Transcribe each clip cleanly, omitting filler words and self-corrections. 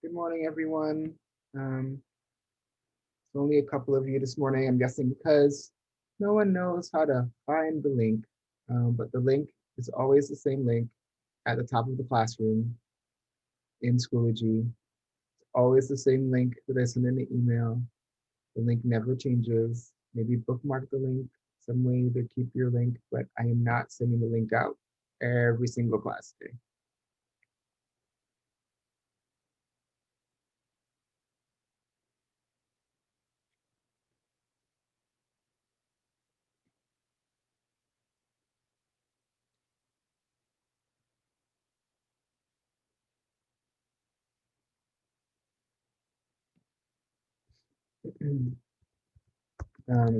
Good morning, everyone. It's only a couple of you this morning, I'm guessing, because no one knows how to find the link. But the link is always the same link at the top of the classroom in Schoology. It's always the same link that I send in the email. The link never changes. Maybe bookmark the link some way to keep your link, but I am not sending the link out every single class day.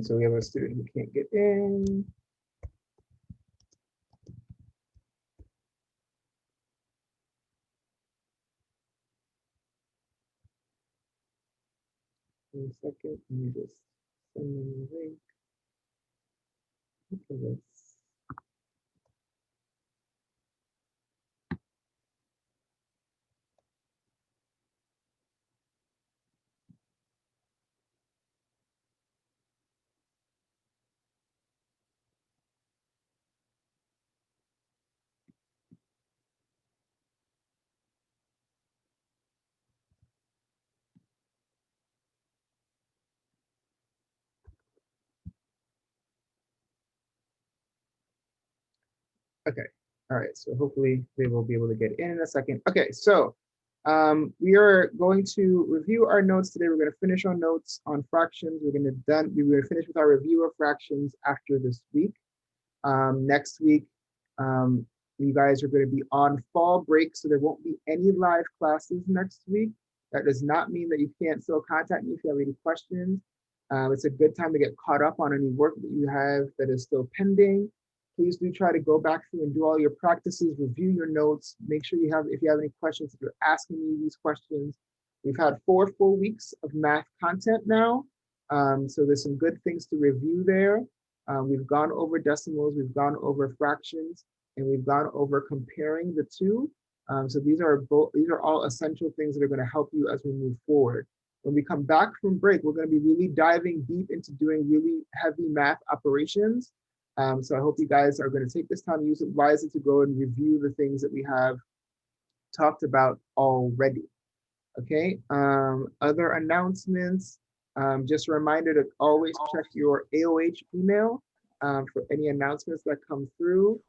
So we have a student who can't get in. One second, let me just send them the link. Okay, okay. All right, so hopefully they will be able to get in a second. Okay, so we are going to review our notes today. We're going to finish our notes on fractions. We're going to finish with our review of fractions after this week. Next week, you guys are going to be on fall break, so there won't be any live classes next week. That does not mean that you can't still contact me if you have any questions. It's a good time to get caught up on any work that you have that is still pending. Please do try to go back through and do all your practices, review your notes, make sure if you have any questions, if you're asking me these questions. We've had 4 full weeks of math content now. So there's some good things to review there. We've gone over decimals, we've gone over fractions, and we've gone over comparing the two. So these are all essential things that are going to help you as we move forward. When we come back from break, we're going to be really diving deep into doing really heavy math operations. So I hope you guys are going to take this time, use it wisely to go and review the things that we have talked about already. Okay, other announcements. Just a reminder to always check your AOH email for any announcements that come through.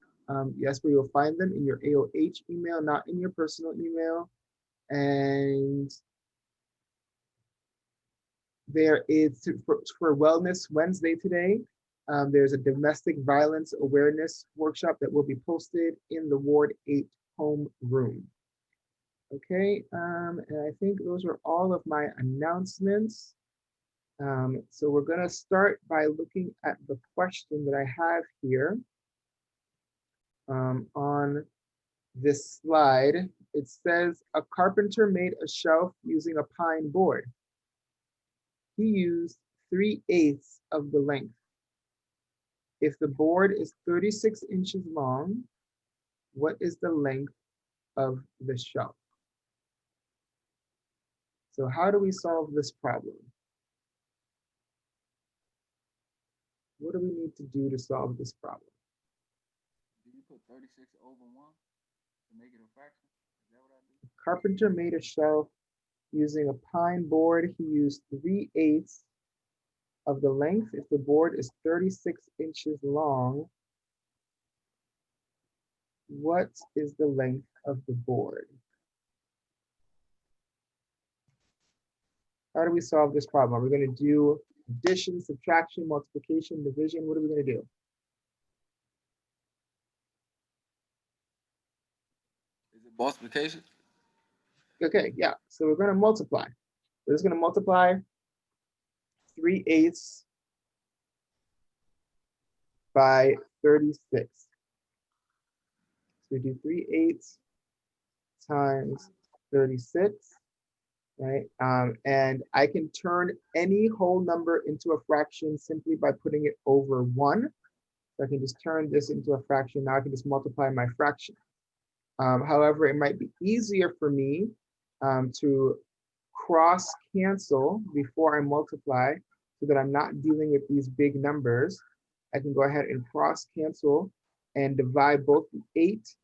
Yes, where you'll find them in your AOH email, not in your personal email. And there is for Wellness Wednesday today. There's a domestic violence awareness workshop that will be posted in the Ward 8 home room. Okay, and I think those are all of my announcements. So we're going to start by looking at the question that I have here on this slide. It says, a carpenter made a shelf using a pine board. He used 3/8 of the length. If the board is 36 inches long, what is the length of the shelf? So how do we solve this problem? What do we need to do to solve this problem? Do you put 36 over 1 to make it a fraction? Is that what I do? Carpenter made a shelf using a pine board. He used 3/8 of the length. If the board is 36 inches long, what is the length of the board? How do we solve this problem? Are we going to do addition, subtraction, multiplication, division? What are we going to do? Is it multiplication? Okay, yeah. So we're going to multiply. We're just going to multiply 3/8 by 36. So we do 3/8 times 36, right? And I can turn any whole number into a fraction simply by putting it over 1. So I can just turn this into a fraction. Now I can just multiply my fraction. However, it might be easier for me to cross cancel before I multiply so that I'm not dealing with these big numbers. I can go ahead and cross cancel and divide both the 8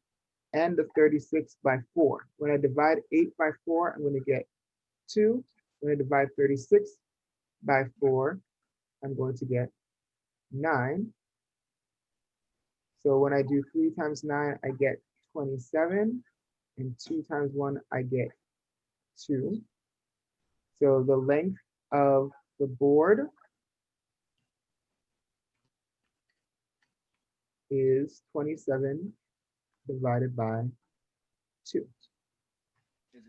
and the 36 by 4. When I divide 8 by 4, I'm going to get 2. When I divide 36 by 4, I'm going to get 9. So when I do 3 times 9, I get 27. And 2 times 1, I get 2. So the length of the board is 27 divided by 2. Is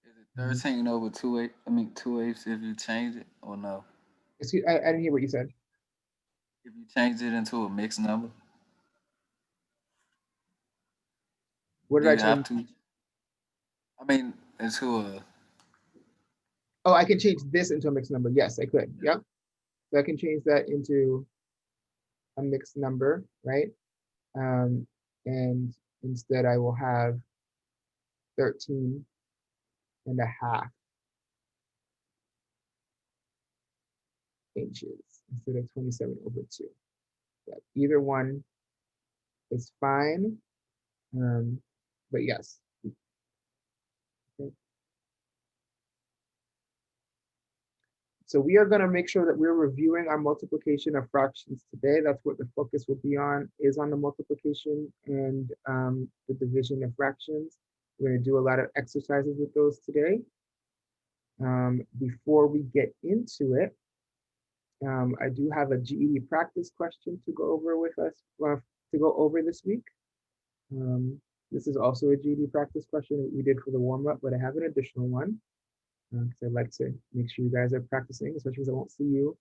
it 13 over 2/8? I mean 2/8 if you change it or no? Excuse, I didn't hear what you said. If you change it into a mixed number, What do did I you have change? to? I mean, into a Oh, I can change this into a mixed number. Yes, I could. Yep. So I can change that into a mixed number, right? And instead I will have 13 and a half inches instead of 27 over 2. Yeah, either one is fine. But yes. Okay. So we are going to make sure that we're reviewing our multiplication of fractions today. That's what the focus will be on, is on the multiplication and the division of fractions. We're going to do a lot of exercises with those today. Before we get into it, I do have a GED practice question to go over with us, to go over this week. This is also a GED practice question that we did for the warm-up, but I have an additional one. Because I'd like to make sure you guys are practicing, especially because I won't see you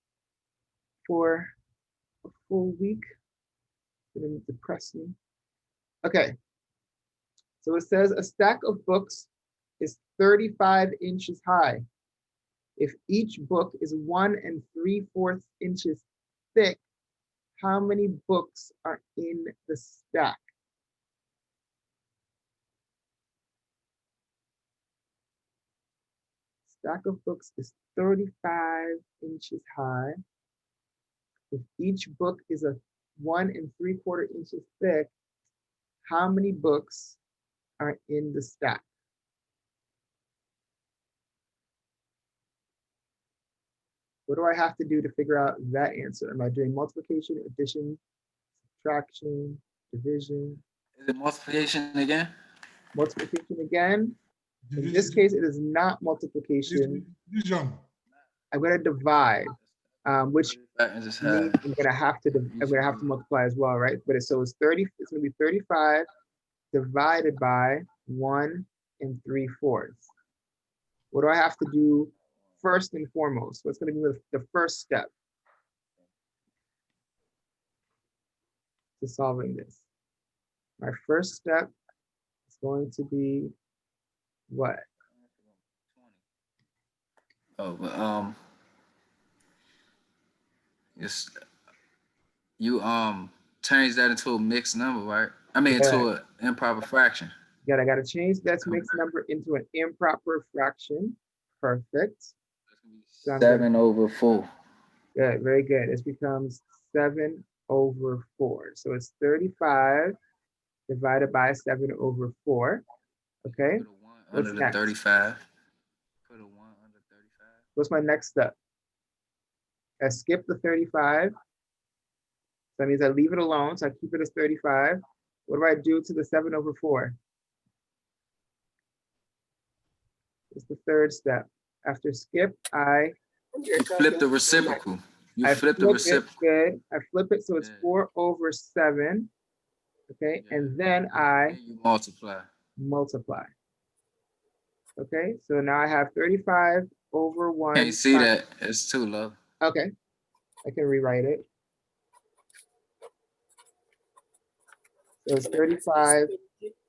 for a full week. It's gonna depress me. Okay, so it says a stack of books is 35 inches high. If each book is 1 3/4 inches thick, how many books are in the stack? Stack of books is 35 inches high. If each book is a 1 3/4 inches thick, how many books are in the stack? What do I have to do to figure out that answer? Am I doing multiplication, addition, subtraction, division? is it multiplication again? Multiplication again. In this case, it is not multiplication. Division. I'm going to divide, which Just means I'm going to have to multiply as well, right? But so it's 30. It's going to be 35 divided by 1 3/4. What do I have to do first and foremost? What's going to be the first step to solving this? My first step is going to be what? Oh, but it's you change that into a mixed number, right? I mean, Yeah. into an improper fraction. I got to change that mixed number into an improper fraction. Perfect. So I'm 7 over 4. Good, very good. It becomes 7 over 4. So it's 35 divided by 7 over 4. Okay. Put a 1 What's under the next? 35. Put a 1 under 35. What's my next step? I skip the 35. That means I leave it alone. So I keep it as 35. What do I do to the 7 over 4? It's the third step. After skip, I flip the reciprocal. You flip the reciprocal. Good. I flip it so it's 4 over 7. Okay. Yeah. And then I multiply. Okay. So now I have 35 over 1. Can't see that. It's too low. Okay. I can rewrite it. So it's 35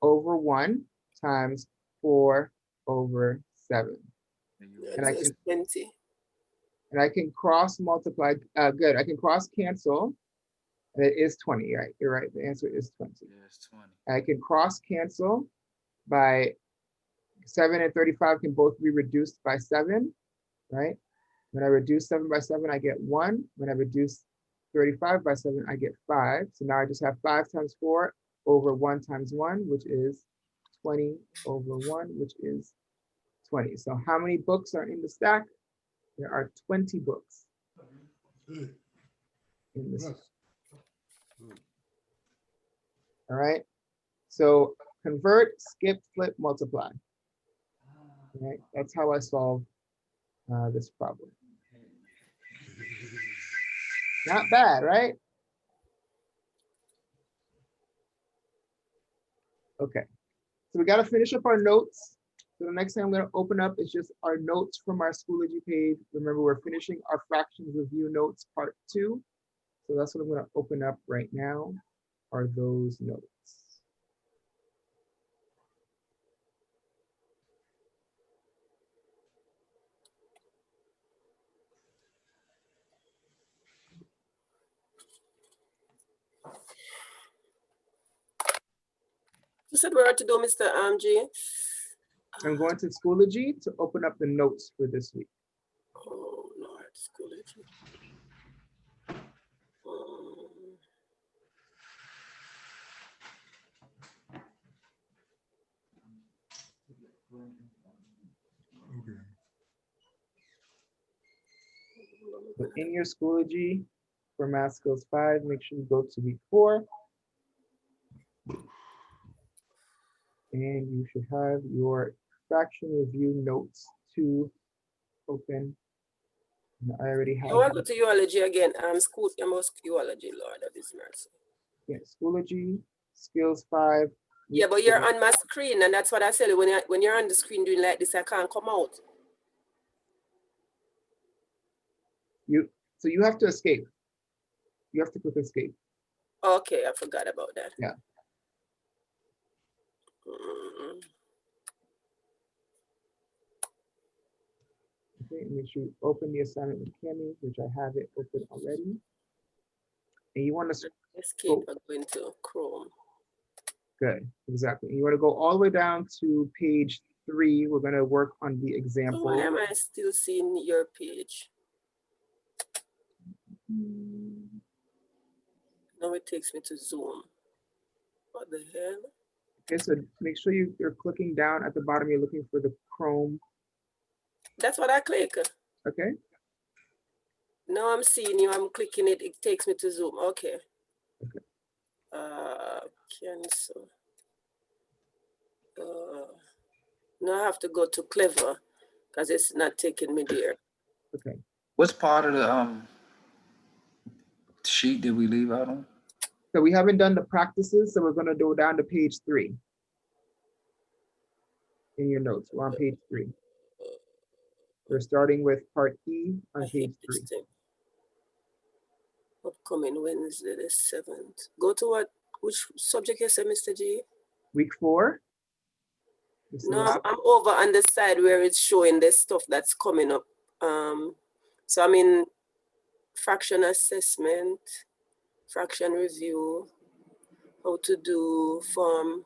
over 1 times 4 over 7. And I can 20. And I can cross multiply. Good. I can cross cancel. And it is 20, right? You're right. The answer is 20. Yeah, it's 20. I can cross cancel by 7 and 35 can both be reduced by 7, right? When I reduce 7 by 7, I get 1. When I reduce 35 by 7, I get 5. So now I just have 5 times 4 over 1 times 1, which is 20 over 1, which is 20. So how many books are in the stack? There are 20 books in this. All right. So convert, skip, flip, multiply. All right. That's how I solve this problem. Not bad, right? Okay. So we got to finish up our notes. So the next thing I'm going to open up is just our notes from our Schoology page. Remember, we're finishing our fractions review notes part 2. So that's what I'm going to open up right now, are those notes. You said we are to do, Mr. G. I'm going to Schoology to open up the notes for this week. Oh, Lord, Schoology. So in your Schoology for Math Skills 5, make sure you go to week 4. And you should have your fraction review notes 2 open. And I already have. I want to go to Urology again. School, Urology, Lord of His mercy. Yeah, Schoology, Skills 5. Yeah, but you're on my screen, and that's what I said. When you're on the screen doing like this, I can't come out. So you have to escape. You have to click escape. Okay, I forgot about that. Yeah. Okay, make sure you open the assignment with Cami, which I have it open already. And you want to escape by going to Chrome. Good, exactly. And you want to go all the way down to page 3. We're going to work on the example. Why am I still seeing your page? Now it takes me to Zoom. What the hell? Okay, so make sure you're clicking down at the bottom. You're looking for the Chrome. That's what I click. Okay. Now I'm seeing you. I'm clicking it. It takes me to Zoom. Okay. Okay. Cancel. Now I have to go to Clever because it's not taking me there. Okay. What's part of the sheet did we leave out on? So we haven't done the practices, so we're going to go down to page 3 in your notes. We're on page 3. We're starting with part E on page 3. Upcoming Wednesday the 7th. Go to which subject you said, Mr. G? Week 4. No, I'm over on the side where it's showing the stuff that's coming up. So I'm in fraction assessment, fraction review, how to do form.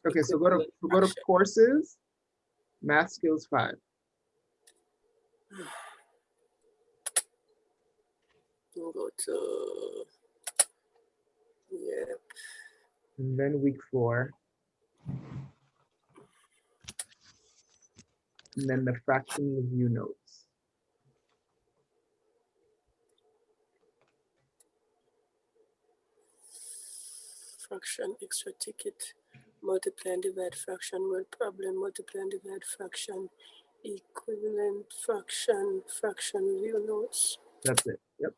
Okay, so go to courses, Math Skills 5. We'll go to, yeah. And then week 4. And then the fraction review notes. Fraction, extra ticket, multiply and divide fraction, word problem, multiply and divide fraction, equivalent fraction, fraction review notes. That's it. Yep.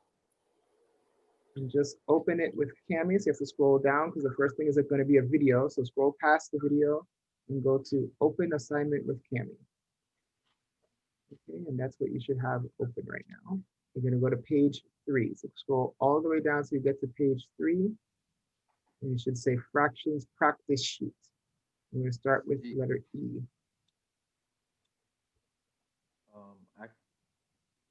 And just open it with Cami. So you have to scroll down because the first thing is going to be a video. So scroll past the video and go to open assignment with Cami. Okay, and that's what you should have open right now. You're going to go to page 3. So scroll all the way down so you get to page 3. And you should say fractions practice sheet. We're going to start with letter E.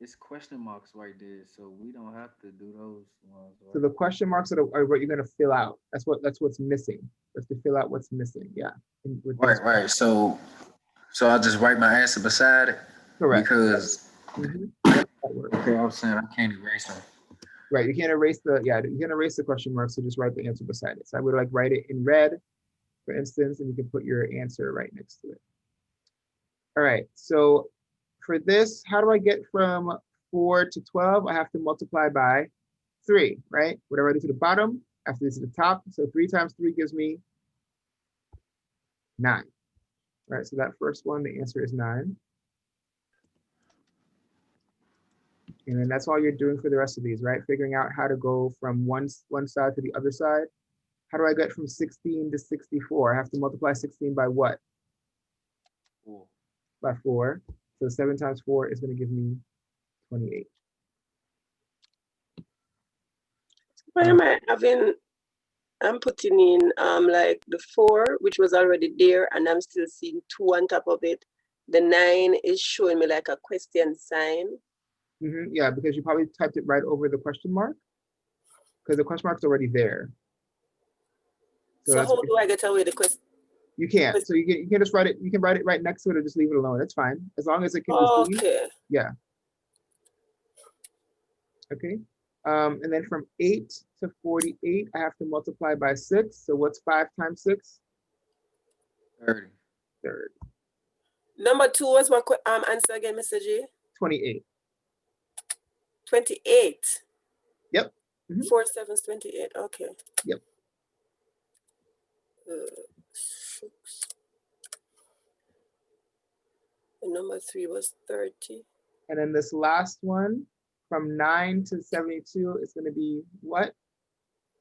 It's question marks right there, so we don't have to do those ones. Right? So the question marks are what you're going to fill out. That's what's missing. Just to fill out what's missing. Yeah. Right. So So I'll just write my answer beside it Correct. because Mhm. That works. okay, I was saying I can't erase them. Right, you can't erase you can't erase the question mark, so just write the answer beside it. So I would like write it in red, for instance, and you can put your answer right next to it. All right, so for this, how do I get from 4 to 12? I have to multiply by 3, right? Whatever I do to the bottom, I have to do to the top. So 3 times 3 gives me 9. All right, so that first one, the answer is 9. And then that's all you're doing for the rest of these, right? Figuring out how to go from one side to the other side. How do I get from 16 to 64? I have to multiply 16 by what? 4. By 4. So 7 times 4 is going to give me 28. Why am I having, I'm putting in like the 4, which was already there, and I'm still seeing 2 on top of it. The 9 is showing me like a question sign. Yeah, because you probably typed it right over the question mark, because the question mark's already there. So how do I get away the question? You can't. So you can just write it. You can write it right next to it or just leave it alone. It's fine as long as it can be seen. Okay. Yeah. Okay. And then from 8 to 48, I have to multiply by 6. So what's 5 times 6? 30. 30. Number 2 was what answer again, Mr. G? 28. 28. Yep. Mm-hmm. 4 7's 28. Okay. Yep. And number 3 was 30. And then this last one, from 9 to 72, is going to be what?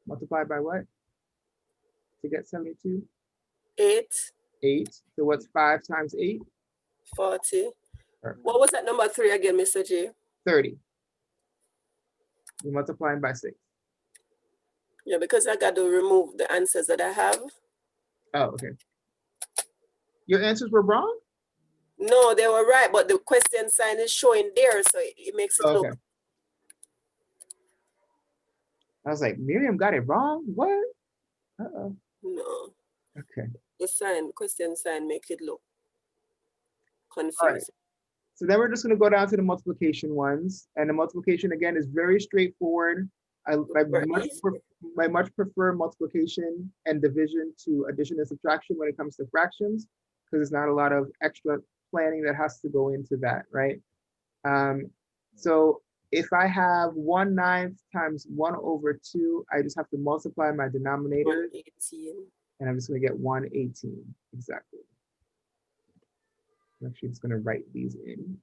Multiplied by what? To get 72? 8. 8. So what's 5 times 8? 40. Perfect. What was that number 3 again, Mr. J? 30. We're multiplying by 6. Yeah, because I got to remove the answers that I have. Oh, okay. Your answers were wrong? No, they were right, but the question sign is showing there, so it makes it look. I was like, Miriam got it wrong? What? Uh-oh. No. Okay. The sign, question sign, make it look confusing. All right. So then we're just going to go down to the multiplication ones. And the multiplication, again, is very straightforward. I much prefer multiplication and division to addition and subtraction when it comes to fractions, because there's not a lot of extra planning that has to go into that, right? So if I have 1/9 times 1/2, I just have to multiply my denominator. 118. And I'm just going to get 118, exactly. I'm actually just going to write these in.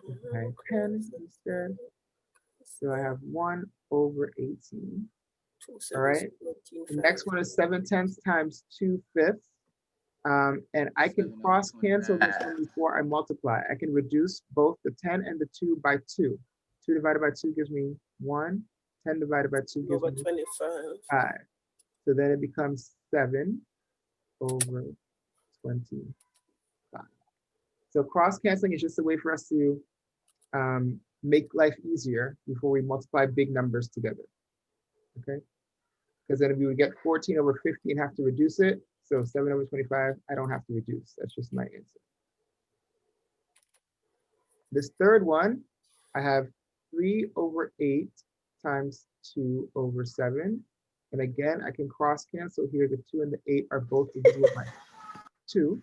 Okay, 10 instead. So I have 1/18. All right. The next one is 7/10 times 2/5. And I can cross cancel this one before I multiply. I can reduce both the 10 and the 2 by 2. 2 divided by 2 gives me 1. 10 divided by 2 gives me 25. 5. So then it becomes 7/25. So cross canceling is just a way for us to make life easier before we multiply big numbers together. Okay? Because then if we would get 14/50 and have to reduce it, so 7/25, I don't have to reduce. That's just my answer. This third one, I have 3/8 times 2/7. And again, I can cross cancel here. The 2 and the 8 are both divisible by 2.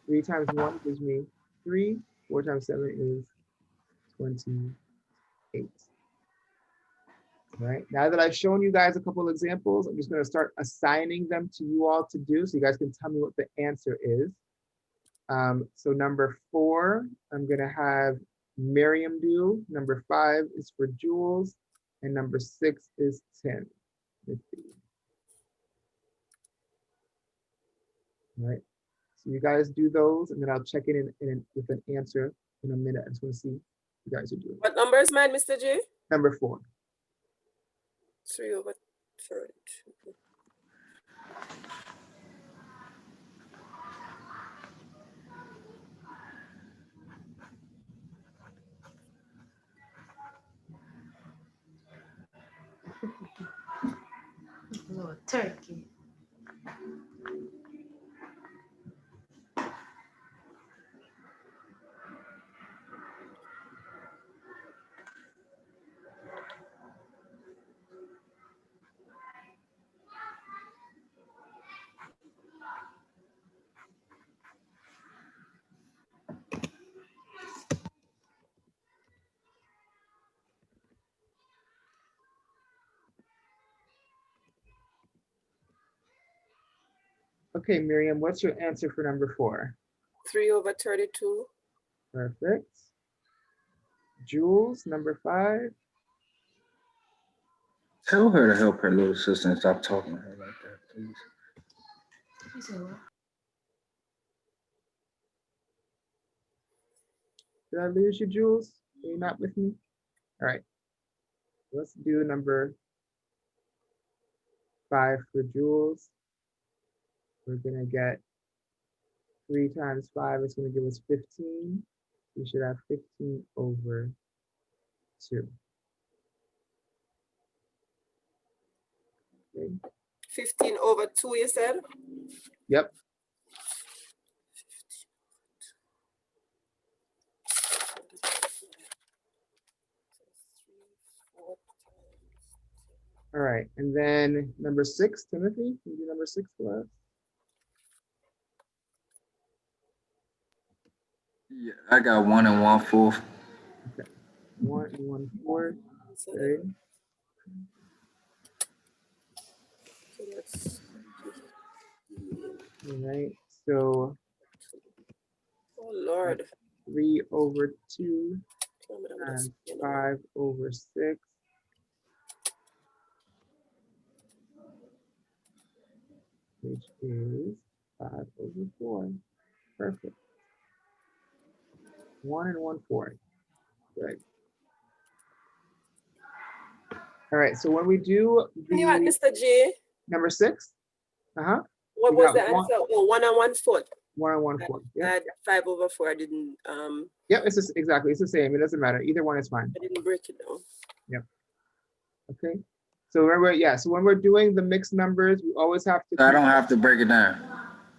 3 times 1 gives me 3. 4 times 7 is 28. All right, now that I've shown you guys a couple examples, I'm just going to start assigning them to you all to do so you guys can tell me what the answer is. So number 4, I'm going to have Miriam do. Number 5 is for Jules. And number 6 is Tim. Let's see. All right, so you guys do those, and then I'll check it in with an answer in a minute. I just want to see what you guys are doing. What number is mine, Mr. J? Number 4. 3/32. Lord, turkey. Okay, Miriam, what's your answer for number 4? 3/32. Perfect. Jules, number 5. Tell her to help her little sister and stop talking to her like that, please. Did I lose you, Jules? Are you not with me? All right. Let's do number 5 for Jules. We're gonna get 3 times 5 is gonna give us 15. We should have 15 over 2. Okay. 15/2, you said? Yep. All right, and then number 6, Timothy, can you do number 6 for us? Yeah, I got 1 1/4. 1 1/4. Okay. So that's All right. So oh Lord. 3 over 2 Tell me I'm and just, 5 over 6. Which is 5 over 4. Perfect. 1 1/4. Good. All right, so when we do Can you add the Mr. J? number 6, What We was got the one- answer? Oh, 1 1/4. 1 1/4. I Yeah, had 5/4. I didn't yep, it's just, exactly, it's the same. It doesn't matter. Either one is fine. I didn't break it down. Okay. So remember, yeah, so when we're doing the mixed numbers, we always have to, So I don't have to break it down.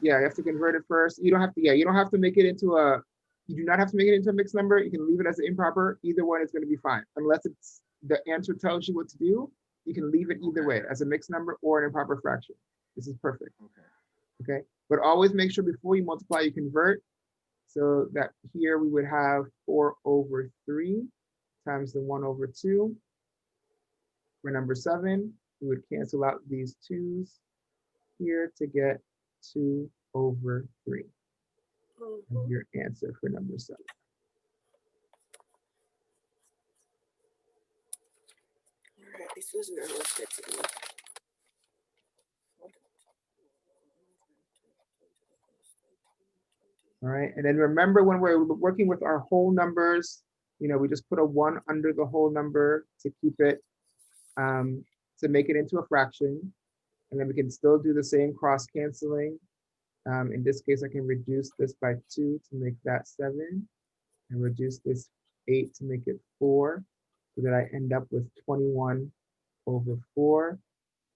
yeah, you have to convert it first. You don't have to, yeah, you don't have to make it into a, you do not have to make it into a mixed number. You can leave it as an improper. Either one is going to be fine. Unless it's the answer tells you what to do, you can leave it either way, as a mixed number or an improper fraction. This is perfect. Okay. Okay, but always make sure before you multiply, you convert. So that here we would have 4 over 3 times the 1 over 2. For number 7, we would cancel out these 2's here to get 2 over 3. As your answer for number 7. All right, this was very much better. All right, and then remember when we're working with our whole numbers, you know, we just put a 1 under the whole number to keep it, to make it into a fraction. And then we can still do the same cross canceling. In this case, I can reduce this by 2 to make that 7, and reduce this 8 to make it 4, so that I end up with 21 over 4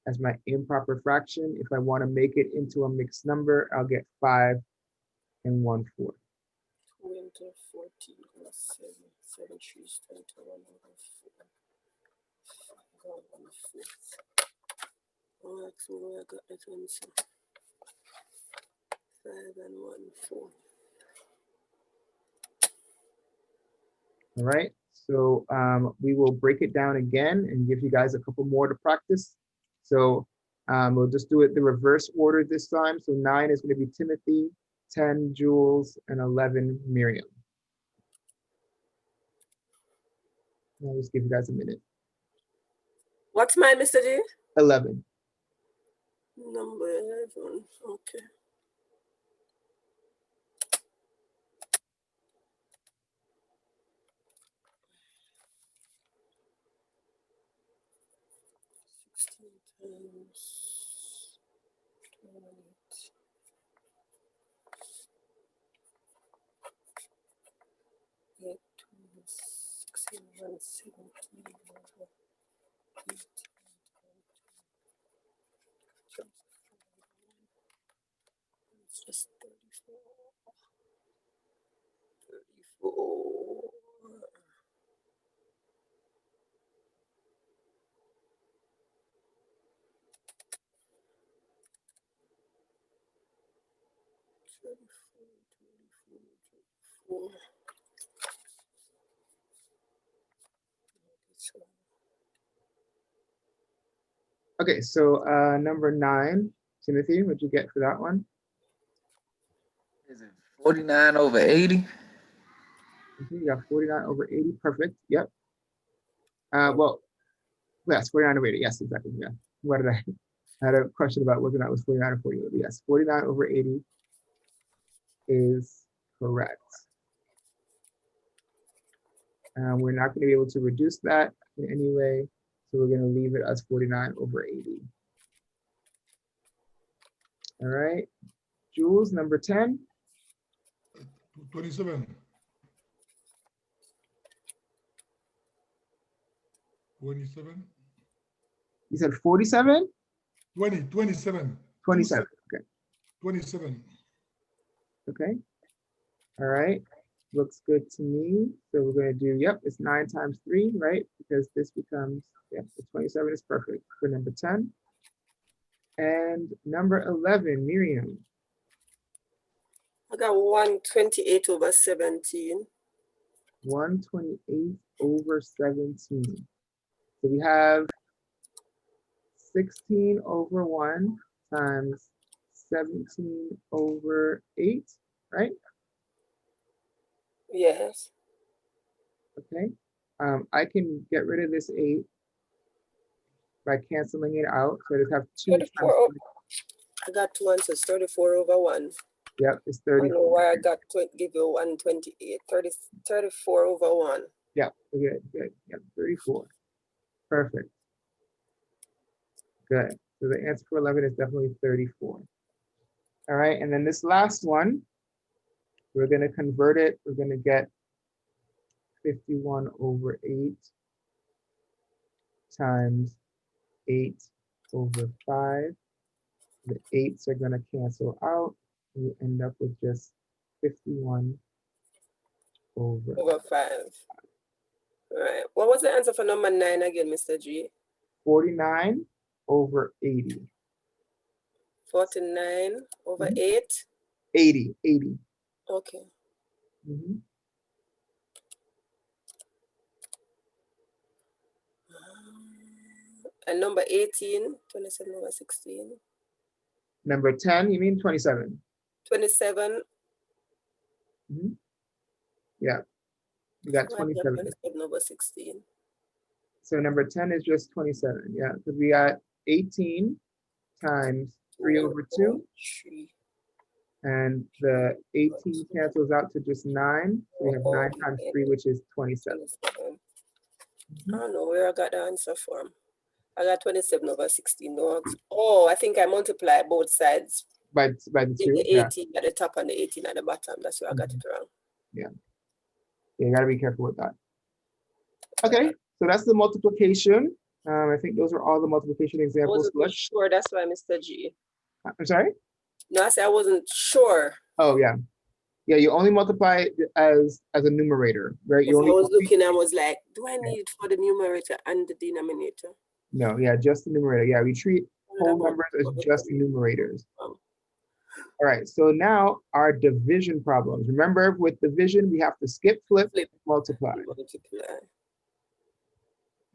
as my improper fraction. If I want to make it into a mixed number, I'll get 5 and 1/4. 20, 14, 7, 7 3's 21 over 4. God, 1/4. Oh, that's where I got that answer. 5 and 1/4. All right, so we will break it down again and give you guys a couple more to practice. So we'll just do it the reverse order this time. So 9 is going to be Timothy, 10 Jules, and 11 Miriam. I'll just give you guys a minute. What's mine, Mr. J? 11. Number 11. Okay. Times 28. 8, 16, 117 over 8. It's just 34. 34. 24. Okay, so number 9, Timothy, what'd you get for that one? Is it 49 over 80? You got 49 over 80, perfect, yep. Well, yes, 49 over 80, yes, exactly, yeah. What did I had a question about whether that was 49 or 48, but yes, 49 over 80 is correct. We're not going to be able to reduce that in any way, so we're going to leave it as 49 over 80. All right, Jules, number 10. 27. 27. You said 47? 27. 27, okay. 27. Okay. All right. Looks good to me. So we're going to do, yep, it's 9 times 3, right? Because this becomes, yep, the 27 is perfect for number 10. And number 11, Miriam. I got 128 over 17. 128 over 17. So we have 16 over 1 times 17 over 8, right? Yes. Okay. I can get rid of this 8 by canceling it out. So I just have 2 times 34. I got 2 answers. 34 over 1. Yep, it's I don't know 34. why I got give you 128. 34 over 1. Yep, good, good. Yep, 34. Perfect. Good. So the answer for 11 is definitely 34. All right, and then this last one, we're going to convert it. We're going to get 51 over 8 times 8 over 5. The 8s are going to cancel out. And we end up with just 51 over 5. All right. What was the answer for number 9 again, Mr. G? 49 over 80. 49 over Mhm. 8. 80. Okay. Mhm. And number 18, 27 over 16. Number 10, you mean 27? 27. Mhm. Yeah, you got Oh, I got 27. 27 over 16. So number 10 is just 27. Yeah, because we got 18 times 3 over 2. 3. And the 18 cancels out to just 9. So we have 9 times 3, which is 27. 27. I Mhm. don't know where I got the answer from. I got 27 over 16. No. Oh, I think I multiply both sides. By the Did 2, the yeah. 18 at the top and the 18 at the bottom. That's where I got it wrong. Yeah, you gotta be careful with that. Okay, so that's the multiplication. I think those are all the multiplication I examples. wasn't sure. That's why, Mr. G. I'm sorry? No, I said I wasn't sure. Oh, yeah. Yeah, you only multiply it as a numerator, right? You Because I only, was looking, I was like, do I need it for the numerator and the denominator? no, yeah, just the numerator. Yeah, we treat whole numbers as just numerators. Um, All right, so now our division problems. Remember, with division, we have to skip, flip, multiply.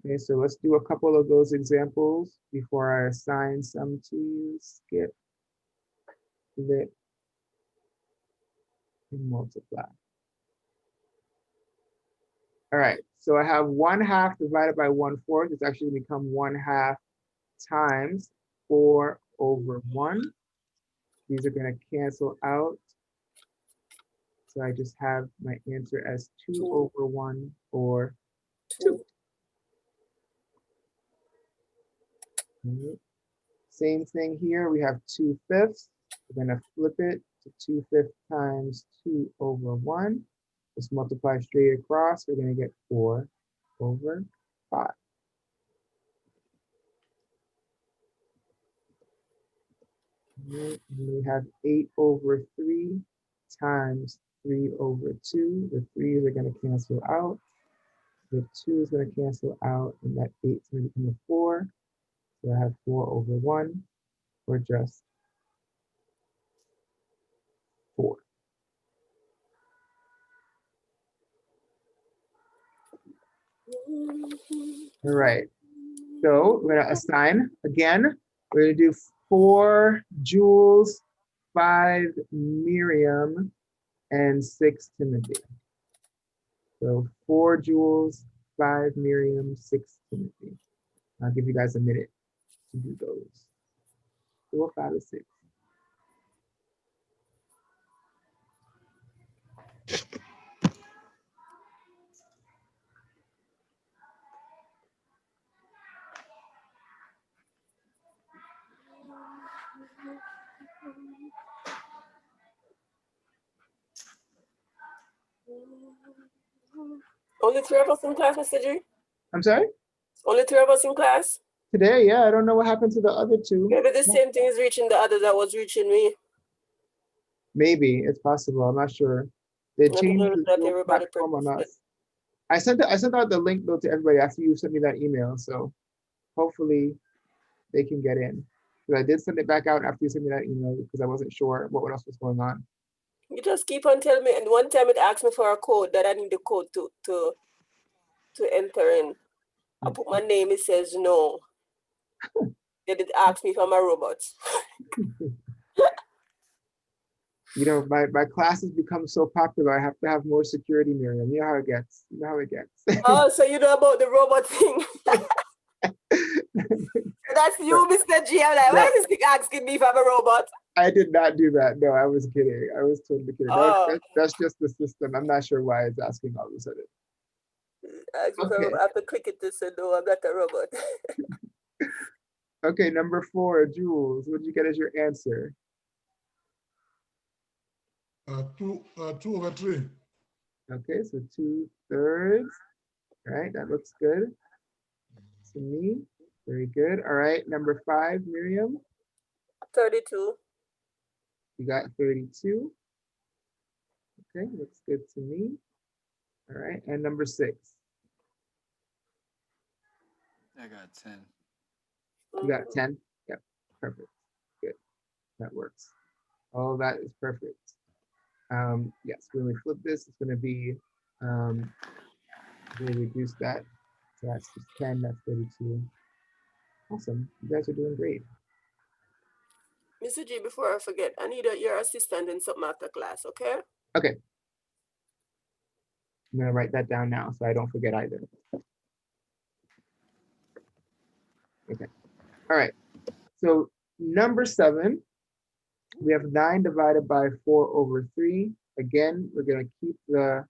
Okay, so let's do a couple of those examples before I assign some to you. Skip, flip, and multiply. All right, so I have 1/2 divided by 1/4. It's actually become 1/2 times 4 over 1. These are going to cancel out. So I just have my answer as 2 over 1 or 2. Same thing here. We have 2/5. We're going to flip it to 2/5 times 2 over 1. Just multiply straight across. We're going to get 4 over 5. And we have 8 over 3 times 3 over 2. The 3's are going to cancel out. The 2 is going to cancel out, and that 8 is going to become a 4. So I have 4 over 1, or just 4. All right. So we're going to assign again. We're going to do 4 Jules, 5 Miriam, and 6 Timothy. So 4 Jules, 5 Miriam, 6 Timothy. I'll give you guys a minute to do those. 4, 5, and 6. Only 3 of us in class, Mr. G? I'm sorry? Only 3 of us in class? Today, yeah, I don't know what happened to the other 2. Maybe the same thing is reaching the others that was reaching me. Maybe, it's possible, I'm not sure. They I think changed it was the that Zoom everybody platform on practiced us. I sent out the link though to everybody after you sent me that email, so hopefully they can get in. Because I did send it back out after you sent me that email because I wasn't sure what else was going on. You just keep on telling me, and one time it asked me for a code that I need the code to enter in. I put my name, it says no. They did ask me if I'm a robot. You know, my classes become so popular, I have to have more security, Miriam. You know how it gets. You know how it gets. Oh, so you know about the robot thing. That's you, Mr. G. I'm like, why is this thing asking me if I'm a robot? I did not do that. No, I was kidding. I was totally kidding. Oh. That's just the system. I'm not sure why it's asking all of a sudden. Okay. I have to click it to say, no, I'm not a robot. Okay, number 4, Jules. What did you get as your answer? 2 over 3. Okay, so 2/3. All right, that looks good to me. Very good. All right, number 5, Miriam. 32. You got 32. Okay, looks good to me. All right, and number 6. I got 10. You got 10? Yep, perfect. Good, that works. All that is perfect. Yes, when we flip this, it's gonna be, we'll reduce that. So that's just 10, that's 32. Awesome, you guys are doing great. Mr. G, before I forget, I need your assistant in something after class, okay? Okay. I'm gonna write that down now so I don't forget either. Okay, all right. So number 7, we have 9 divided by 4/3. Again, we're gonna keep the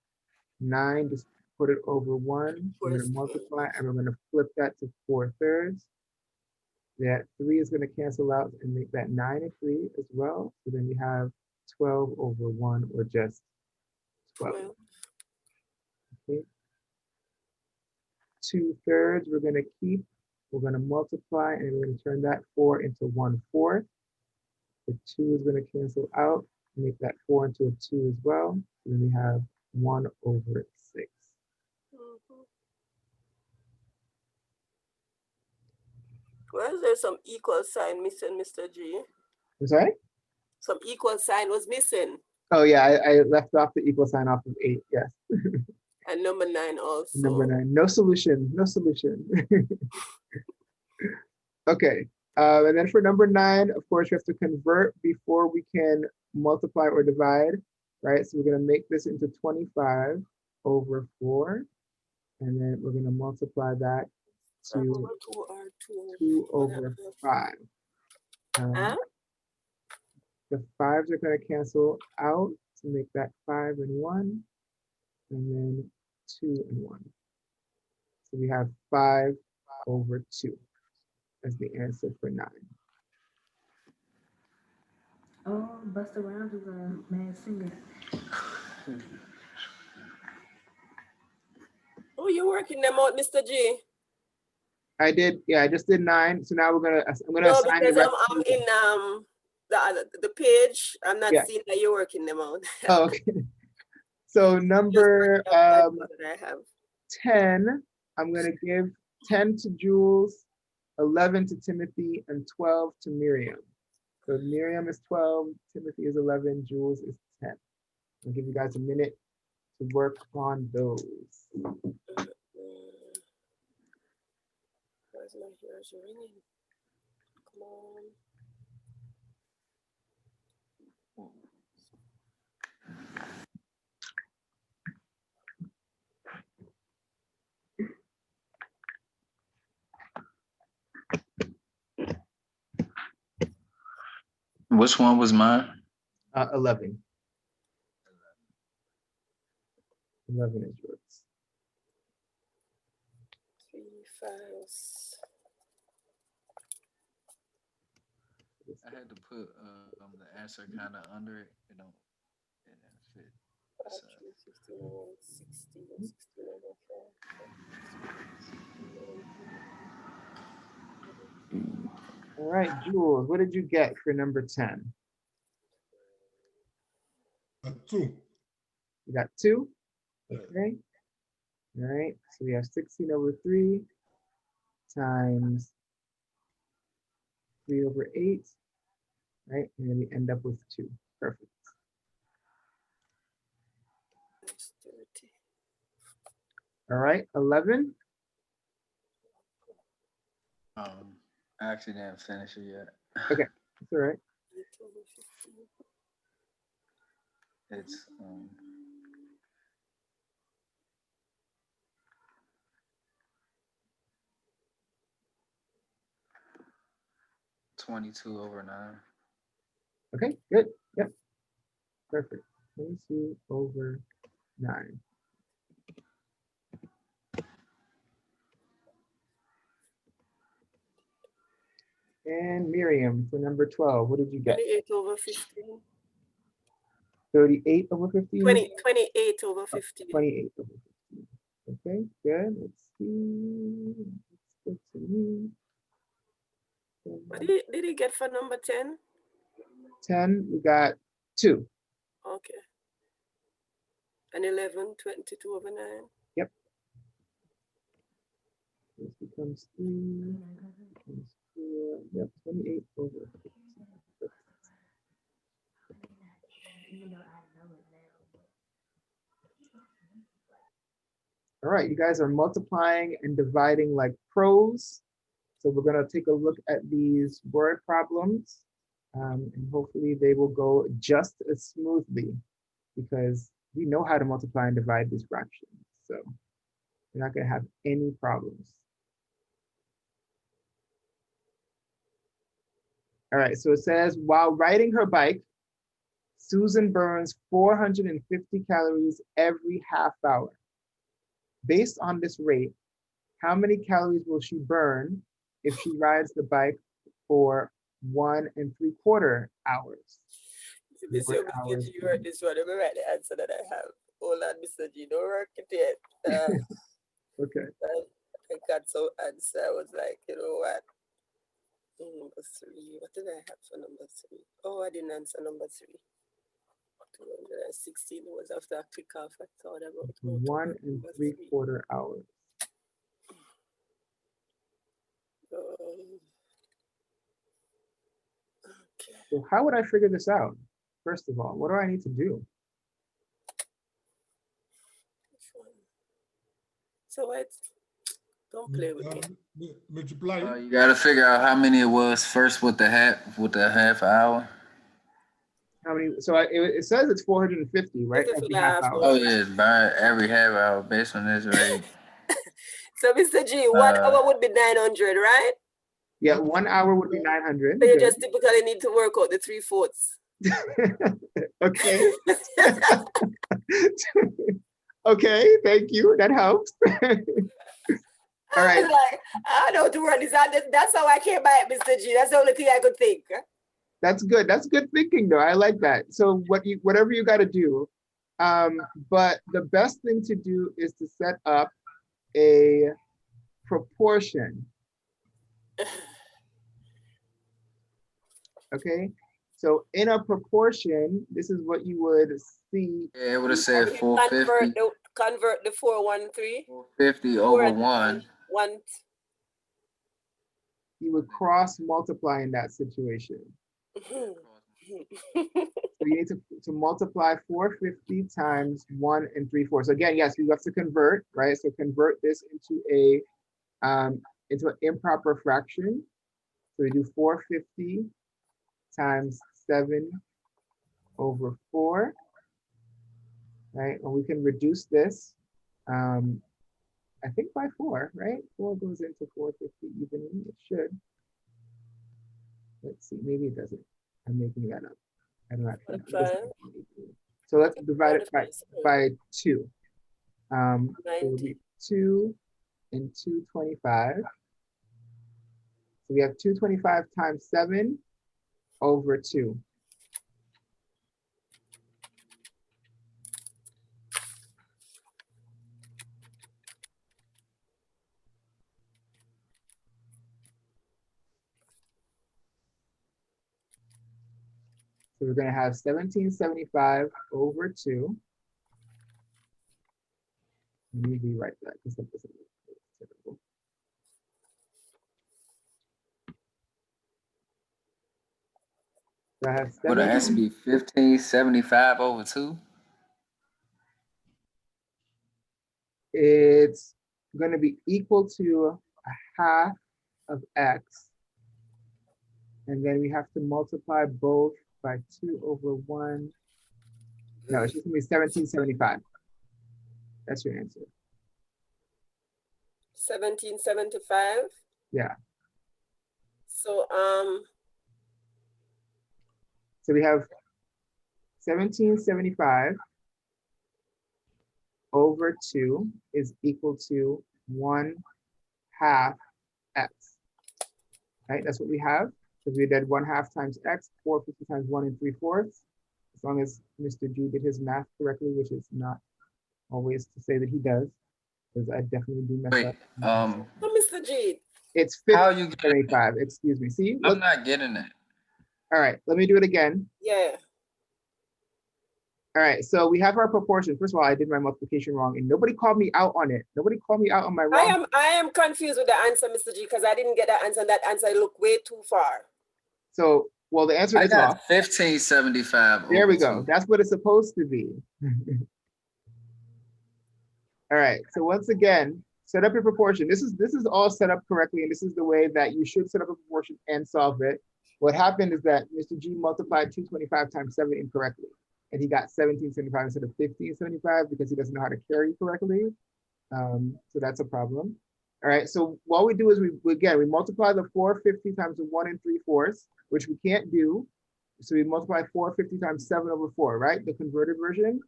9, just put it over 1. We're gonna multiply and we're gonna flip that to 4/3. That 3 is gonna cancel out and make that 9 and 3 as well. So then we have 12/1 or just 12. Okay. 2/3 we're gonna keep. We're gonna multiply and we're gonna turn that 4 into 1/4. The 2 is gonna cancel out, make that 4 into a 2 as well. So then we have 1/6. Why is there some equal sign missing, Mr. G? I'm sorry? Some equal sign was missing. Oh yeah, I left off the equal sign off of 8, yes. And number 9 also. Number 9, no solution, no solution. Okay, and then for number 9, of course, we have to convert before we can multiply or divide, right? So we're gonna make this into 25/4, and then we're gonna multiply that to 2/5. The 5s are gonna cancel out to make that 5 and 1, and then 2 and 1. So we have 5/2 as the answer for 9. Oh, Busta Rhymes was a mad singer. Oh, you're working them out, Mr. G? I did, yeah, I just did 9. So now I'm gonna No, assign the because rest. I'm in the page. I'm not Yeah. seeing that you're working them out. Oh, okay. So number that I have. 10, I'm gonna give 10 to Jules, 11 to Timothy, and 12 to Miriam. So Miriam is 12, Timothy is 11, Jules is 10. I'll give you guys a minute to work on those. Where's my ears ringing? Come on. Which one was mine? 11. 11 is yours. 3 files. I had to put the answer kind of under it. It didn't fit. So, 51, 60, 69, All right, Jules, what did you get for number 10? 2. You got 2? Yeah. Okay. All right, so we have 16 over 3 times 3 over 8, right? And then we end up with 2. Perfect. that's 30. All right, 11. I actually didn't finish it yet. Okay, that's all right. 8 over 15. It's 22 over 9. Okay, good. Yep. Perfect. 22 over 9. And Miriam, for number 12, what did you get? 28 over 15. 38 over 15? 28 over 15. 28 over 15. Okay, good. Let's see. Looks good to me. What did he get for number 10? 10, we got 2. Okay. And 11, 22 over 9. This becomes 3. Becomes 4. Yep, 28 over 15. Even though I know it now. All right, you guys are multiplying and dividing like pros. So we're gonna take a look at these word problems, and hopefully they will go just as smoothly because we know how to multiply and divide these fractions. So you're not gonna have any problems. All right, so it says, while riding her bike, Susan burns 450 calories every half hour. Based on this rate, how many calories will she burn if she rides the bike for 1 3/4 hours? Mr. What hours You wrote this one. Let me write the answer that I have. Hold on, Mr. G. Don't work it yet. Okay, I got some answer. I was like, you know what? Number 3. What did I have for number 3? Oh, I didn't answer number 3. 216 was after I click off. I thought about 1 number 3. 3/4 hours. Okay. So how would I figure this out? First of all, what do I need to do? Which one? So it's don't play with me. Multiply it. You got to figure out how many it was first with the half hour. How many? So it says it's 450, right? 50 for Every the half half hour. hour. Oh yeah, by every half hour based on this rate. So Mr. G, 1 hour would be 900, right? Yeah, 1 hour would be 900. So you Good. just typically need to work out the 3/4. Okay. Okay, thank you. That helps. All I right. was like, I don't know what to run this out. That's how I came by it, Mr. G. That's the only thing I could think. That's good. That's good thinking, though. I like that. So whatever you got to do, but the best thing to do is to set up a proportion. Okay. So in a proportion, this is what you would see. Yeah, it would have said 450. Convert the 413. 450 over 1. 1. You would cross multiply in that situation. So you need to multiply 450 times 1 3/4. So again, yes, you have to convert, right? So convert this into an improper fraction. So we do 450 times 7 over 4, right? And we can reduce this, I think by 4, right? 4 goes into 450 evenly, it should. Let's see, maybe it doesn't. I'm making that up. I don't actually know. Try. So let's divide it by 2. So it'll 90. be 2 and 225. So we have 225 times 7 over 2. So we're going to have 1775 over 2. Let me rewrite that because that doesn't look typical. So I have Would it has to be 1575 over 2? It's going to be equal to a half of x. And then we have to multiply both by 2 over 1. No, it's just going to be 1775. That's your answer. 1775. Yeah. So So we have 1775 over 2 is equal to 1/2 x. Right? That's what we have. So we did 1/2 times x, 450 times 1 3/4. As long as Mr. G did his math correctly, which is not always to say that he does, because I definitely do mess Wait, up. oh, Mr. G. It's how you get 1575. Excuse me. See, I'm look. not getting that. All right, let me do it again. Yeah. All right, so we have our proportion. First of all, I did my multiplication wrong, and nobody called me out on it. Nobody called me out on my wrong. I am confused with the answer, Mr. G, because I didn't get that answer. And that answer looked way too far. So, well, the answer I is got off. 1575. There we over go. 2. That's what it's supposed to be. All right. So once again, set up your proportion. This is all set up correctly, and this is the way that you should set up a proportion and solve it. What happened is that Mr. G multiplied 225 times 7 incorrectly, and he got 1775 instead of 1575 because he doesn't know how to carry correctly. So that's a problem. All right. So what we do is we multiply the 450 times the 1 3/4, which we can't do. So we multiply 450 times 7 over 4, right? The converted version.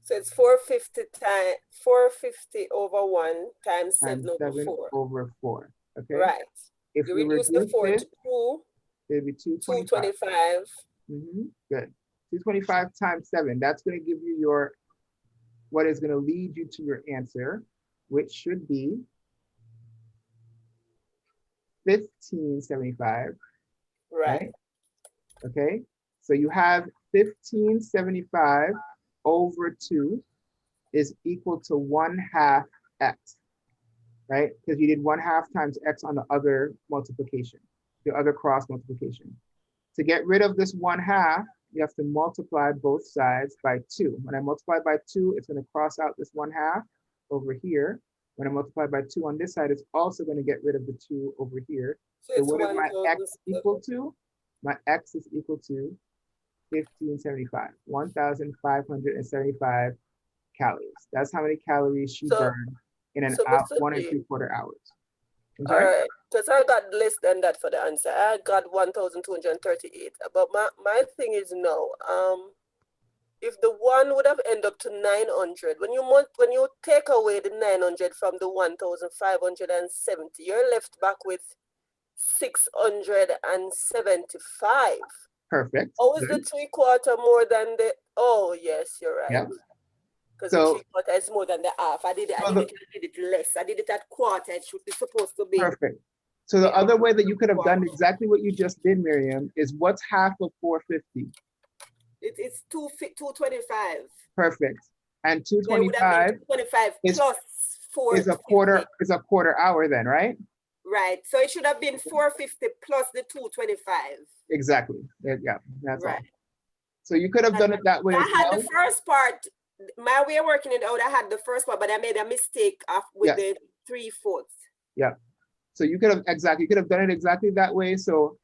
So it's 450 over 1 times 7 over 7 4. over 4. Okay. Right. If you we reduce the 4 this, to 2, it'd be 225. 225. Good. 225 times 7. That's going to give you what is going to lead you to your answer, which should be 1575. Right. Okay. So you have 1575 over 2 is equal to 1/2 x, right? Because you did 1/2 times x on the other multiplication, the other cross multiplication. To get rid of this 1/2, you have to multiply both sides by 2. When I multiply by 2, it's going to cross out this 1/2 over here. When I multiply by 2 on this side, it's also going to get rid of the 2 over here. So what is my x equal to? My x is equal to 1575, 1,575 calories. That's how many calories she burned in an hour, 1 3/4 hours. All right, because I got less than that for the answer. I got 1,238. But my thing is no. If the 1 would have ended up to 900, when you take away the 900 from the 1,570, you're left back with 675. Perfect. Oh, is the 3/4 more than the? Oh, yes, you're right. Yeah. Because the 3/4 is more than the half. I did it less. I did it at quarter. It should be supposed to be. Perfect. So the other way that you could have done exactly what you just did, Miriam, is what's half of 450? It's 225. Perfect. And 225 plus 4 is a quarter hour then, right? Right. So it should have been 450 plus the 225. Exactly. Yeah, that's right. All. So you could have done it that way. I had the first part. My way of working it out, I had the first part, but I made a mistake with the 3/4. Yeah. So you could have done it exactly that way. So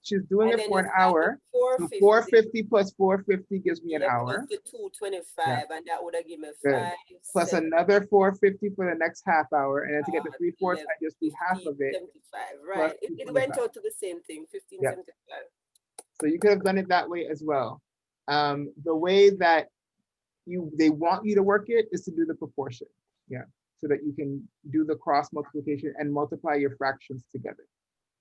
she's doing it for an hour. So 450 plus 450 gives me an hour. Plus the 225, and that would have given me 5. Plus another 450 for the next half hour, and then to get the 3/4, I just do half of it. 75. Right. It went out to the same thing, 1575. So you could have done it that way as well. The way that they want you to work it is to do the proportion. Yeah. So that you can do the cross multiplication and multiply your fractions together.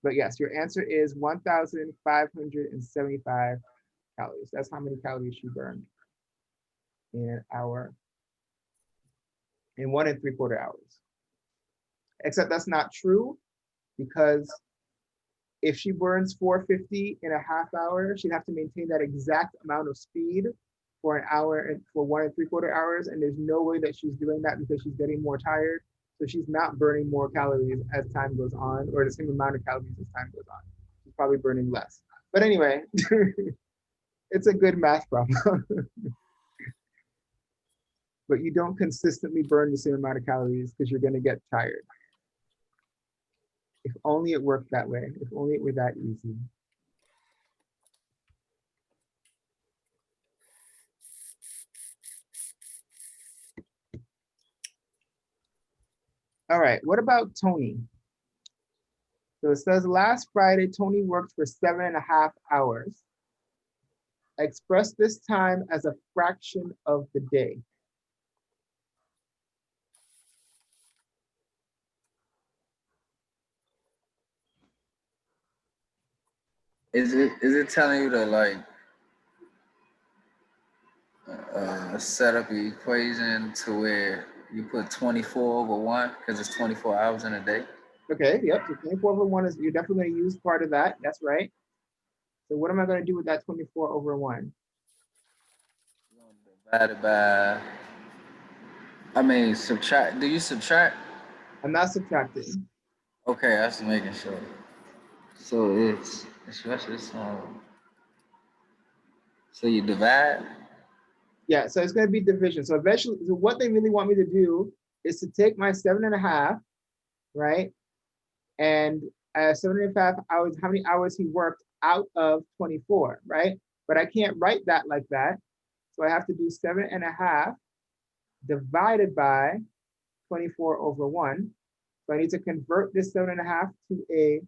But yes, your answer is 1,575 calories. That's how many calories you burned in an hour, in 1 3/4 hours. Except that's not true, because if she burns 450 in a half hour, she'd have to maintain that exact amount of speed for an hour and for 1 3/4 hours. And there's no way that she's doing that because she's getting more tired. So she's not burning more calories as time goes on, or the same amount of calories as time goes on. She's probably burning less. But anyway, it's a good math problem. But you don't consistently burn the same amount of calories because you're going to get tired. If only it worked that way. If only it were that easy. All right, what about Tony? So it says last Friday, Tony worked for 7.5 hours. Express this time as a fraction of the day. Is it telling you to like set up an equation to where you put 24/1 because it's 24 hours in a day? Okay, yep, so 24/1 is, you're definitely going to use part of that. That's right. So what am I going to do with that 24/1? Divided by, I mean, subtract. Do you subtract? I'm not subtracting. Okay, I was making sure. So it's so you divide? Yeah, so it's going to be division. So eventually, so what they really want me to do is to take my 7.5, right? And 7.5 hours, how many hours he worked out of 24, right? But I can't write that like that. So I have to do 7.5 divided by 24/1. So I need to convert this 7.5 to a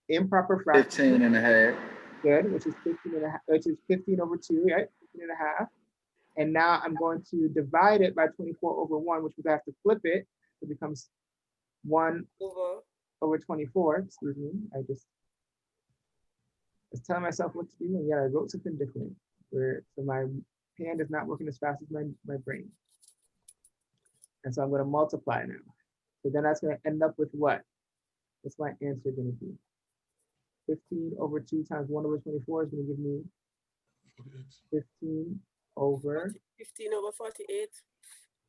improper fraction. 15.5. Good, which is 15.5, which is 15/2, right? 15.5. And now I'm going to divide it by 24/1, which would have to flip it. It becomes 1/24. Excuse me. I was telling myself what to do, and yet I wrote something different. So my hand is not working as fast as my brain. And so I'm going to multiply now. So then that's going to end up with what? What's my answer going to be? 15/2 times 1/24 is going to give me 15 over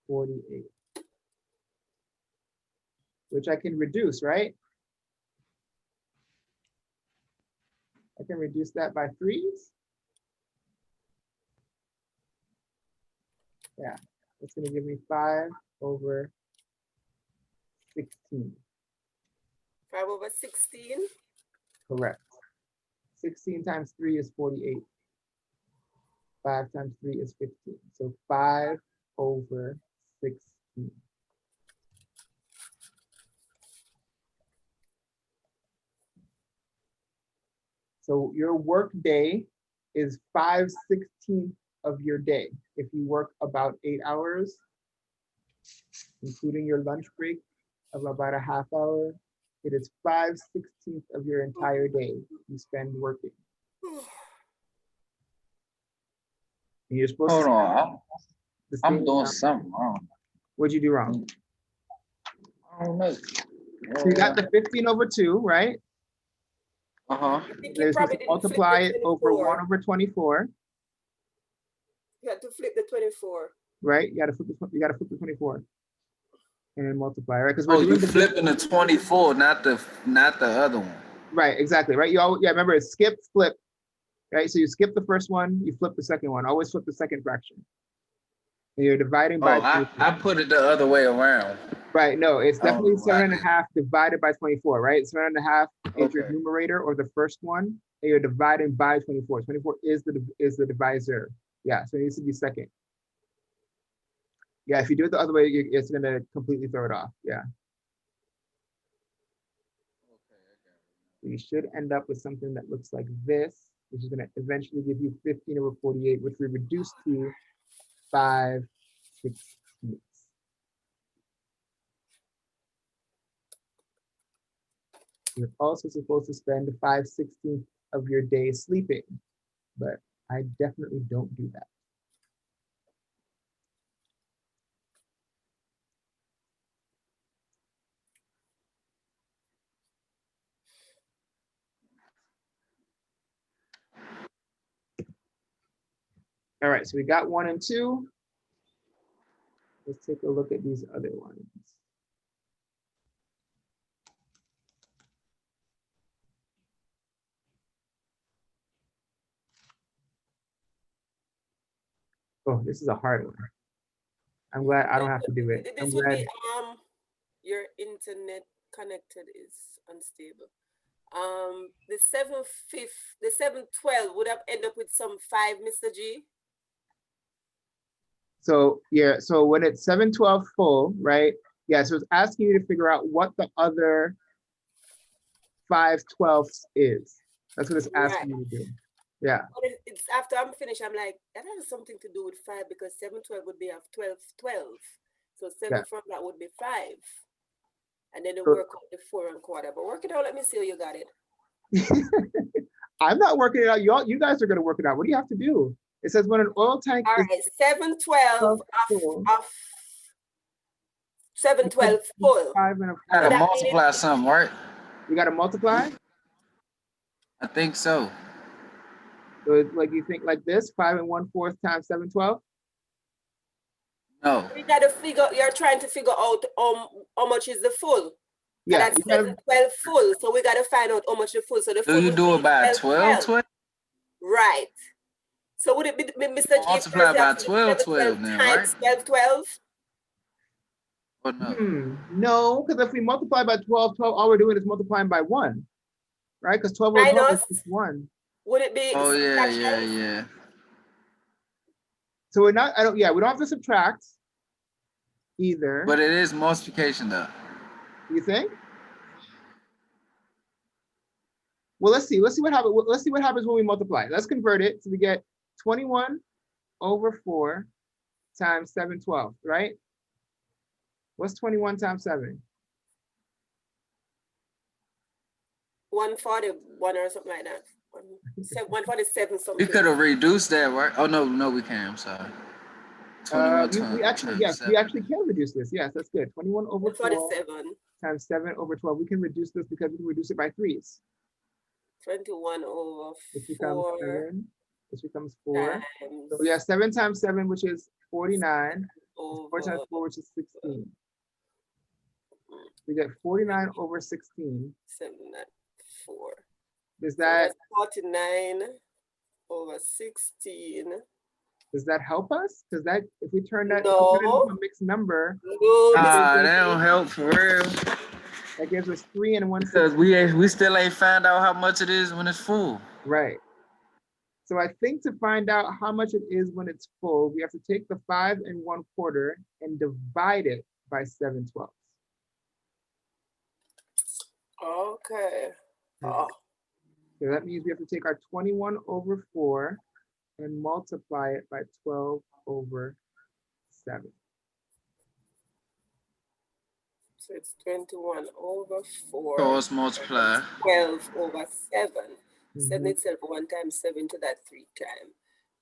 48, which I can reduce, right? I can reduce that by 3s. Yeah, that's going to give me 5/16. 5/16? Correct. 16 times 3 is 48. 5 times 3 is 15. So 5/16. So your work day is 5/16 of your day. If you work about 8 hours, including your lunch break of about a half hour, it is 5/16 of your entire day you spend working. And you're supposed Hold to on, I'm doing amount. something wrong. What'd you do wrong? I don't know. So you got the 15/2, right? Uh-huh. They're supposed to multiply it over 1/24. You had to flip the 24. Right? You got to flip the 24 and then multiply, right? Because Oh, you flipping the 24, not the other one. Right, exactly, right? You always, yeah, remember it's skip, flip, right? So you skip the first one, you flip the second one. Always flip the second fraction. And you're dividing by. I put it the other way around. Right, no, it's definitely 7.5 divided by 24, right? 7.5 is your numerator or the first one, and you're dividing by 24. 24 is the divisor. Yeah, so it needs to be second. Yeah, if you do it the other way, it's gonna completely throw it off. Yeah. So you should end up with something that looks like this. which is gonna eventually give you 15 over 48, which we reduce to 5/16. You're also supposed to spend 5/16 of your day sleeping, but I definitely don't do that. All right, so we got 1 and 2. Let's take a look at these other ones. Oh, this is a hard one. I'm glad I don't have to do it. I'm This would glad. be your internet connected is unstable. The 712 would have ended up with some 5, Mr. G. So yeah, so when it's 7/12 full, right? Yeah, so it's asking you to figure out what the other 5/12 is. That's what it's asking you to do. Yeah. But it's after I'm finished, I'm like, that has something to do with 5 because 712 would be of 12/12. So 7 Yeah. from that would be 5. And then they So- work out the 4 1/4. But work it out, let me see how you got it. I'm not working it out. You guys are gonna work it out. What do you have to do? It says when an oil tank All is right, 712 full, of 712 full. 5 and a Gotta that quarter. multiply something, right? You gotta multiply. I think so. So it's like you think like this, 5 1/4 times 7/12. No. You gotta figure, you're trying to figure out how much is the full. Yeah, That's you gotta, 712 full. So we gotta find out how much the full. So the full Do you would do be it by 12. 12? Right. So would it be Mr. G? Multiply first you have by to do 12 then, times right? 12. Or no? no, because if we multiply by 12, all we're doing is multiplying by 1, right? Because 12 over 12 is Minus. just 1. Would it be? Oh yeah, subtraction? yeah. So we're not, we don't have to subtract either. But it is multiplication though. You think? Well, let's see what happens. Let's see what happens when we multiply. Let's convert it. So we get 21 over 4 times 7/12, right? What's 21 times 7? 141 or something like that. 147 something. We could have reduced that, right? Oh no, we can. I'm sorry. 21 we actually, yes, we actually can reduce this. Yes, that's good. 21 over 4 147. times 7 over 12. We can reduce this because we can reduce it by 3s. 21 over This becomes 4 7. This becomes 4. times So we have 7 times 7, which is 49. 4 over times 4, which is 16. We get 49 over 16. 7, not 4. Does So that that's 49 over 16. does that help us? Because that if we turn that, if we No. turn it into a mixed number, No, That don't help for real. that gives us 3 and 1. Because we still ain't find out how much it is when it's full. Right. So I think to find out how much it is when it's full, we have to take the 5 1/4 and divide it by 7/12. Okay. Oh, So that means we have to take our 21 over 4 and multiply it by 12 over 7. so it's 21 over 4. So it's multiply. 12 over 7. 7 Mhm. itself 1 times 7 to that 3 times.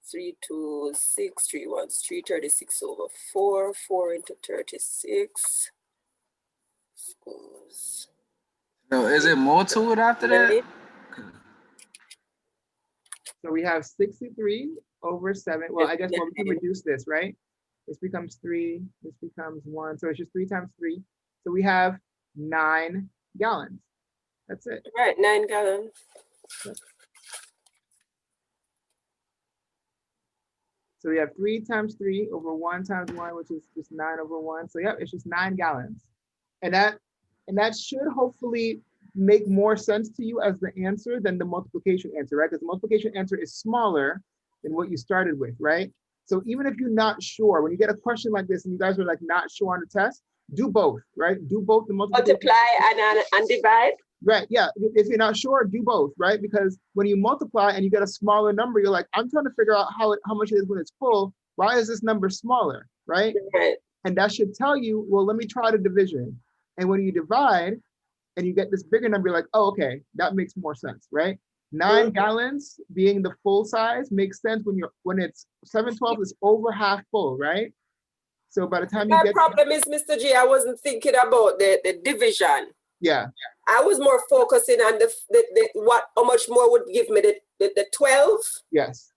3 to 6, 3 ones, 336 over 4. 4 into 36. Equals So is it more to it after that? So we have 63 over 7. Well, I guess we can reduce this, right? This becomes 3, this becomes 1. So it's just 3 times 3. So we have 9 gallons. That's it. Right, 9 gallons. So we have 3 times 3 over 1 times 1, which is just 9 over 1. So yeah, it's just 9 gallons. And that should hopefully make more sense to you as the answer than the multiplication answer, right? Because the multiplication answer is smaller than what you started with, right? So even if you're not sure, when you get a question like this and you guys are like not sure on the test, do both, right? Do both the multiplication. Multiply and divide. Right, yeah, if you're not sure, do both, right? Because when you multiply and you get a smaller number, you're like, I'm trying to figure out how much it is when it's full. Why is this number smaller, right? Right. And that should tell you, well, let me try the division. And when you divide and you get this bigger number, you're like, oh, okay, that makes more sense, right? 9 gallons being the full size makes sense when it's 712 is over half full, right? So by the time you My get problem is, Mr. G, I wasn't thinking about the division. yeah, I was more focusing on how much more would give me the 12. yes.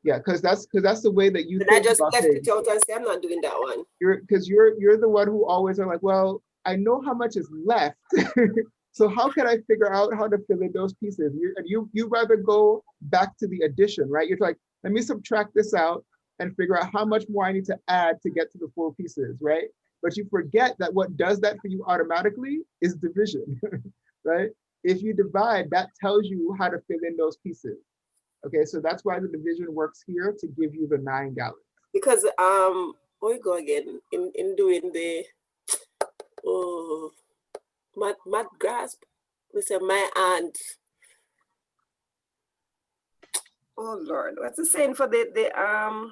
Yeah, because that's the way that you And I think just about left things. it out and said, I'm not doing that one. You're the one who always are like, well, I know how much is left. So how can I figure out how to fill in those pieces? You rather go back to the addition, right? You're like, let me subtract this out and figure out how much more I need to add to get to the full pieces, right? But you forget that what does that for you automatically is division, right? If you divide, that tells you how to fill in those pieces. Okay, so that's why the division works here to give you the 9 gallons. Because we go again in doing the mad grasp. We say my aunt. Oh Lord, what's the saying for the oh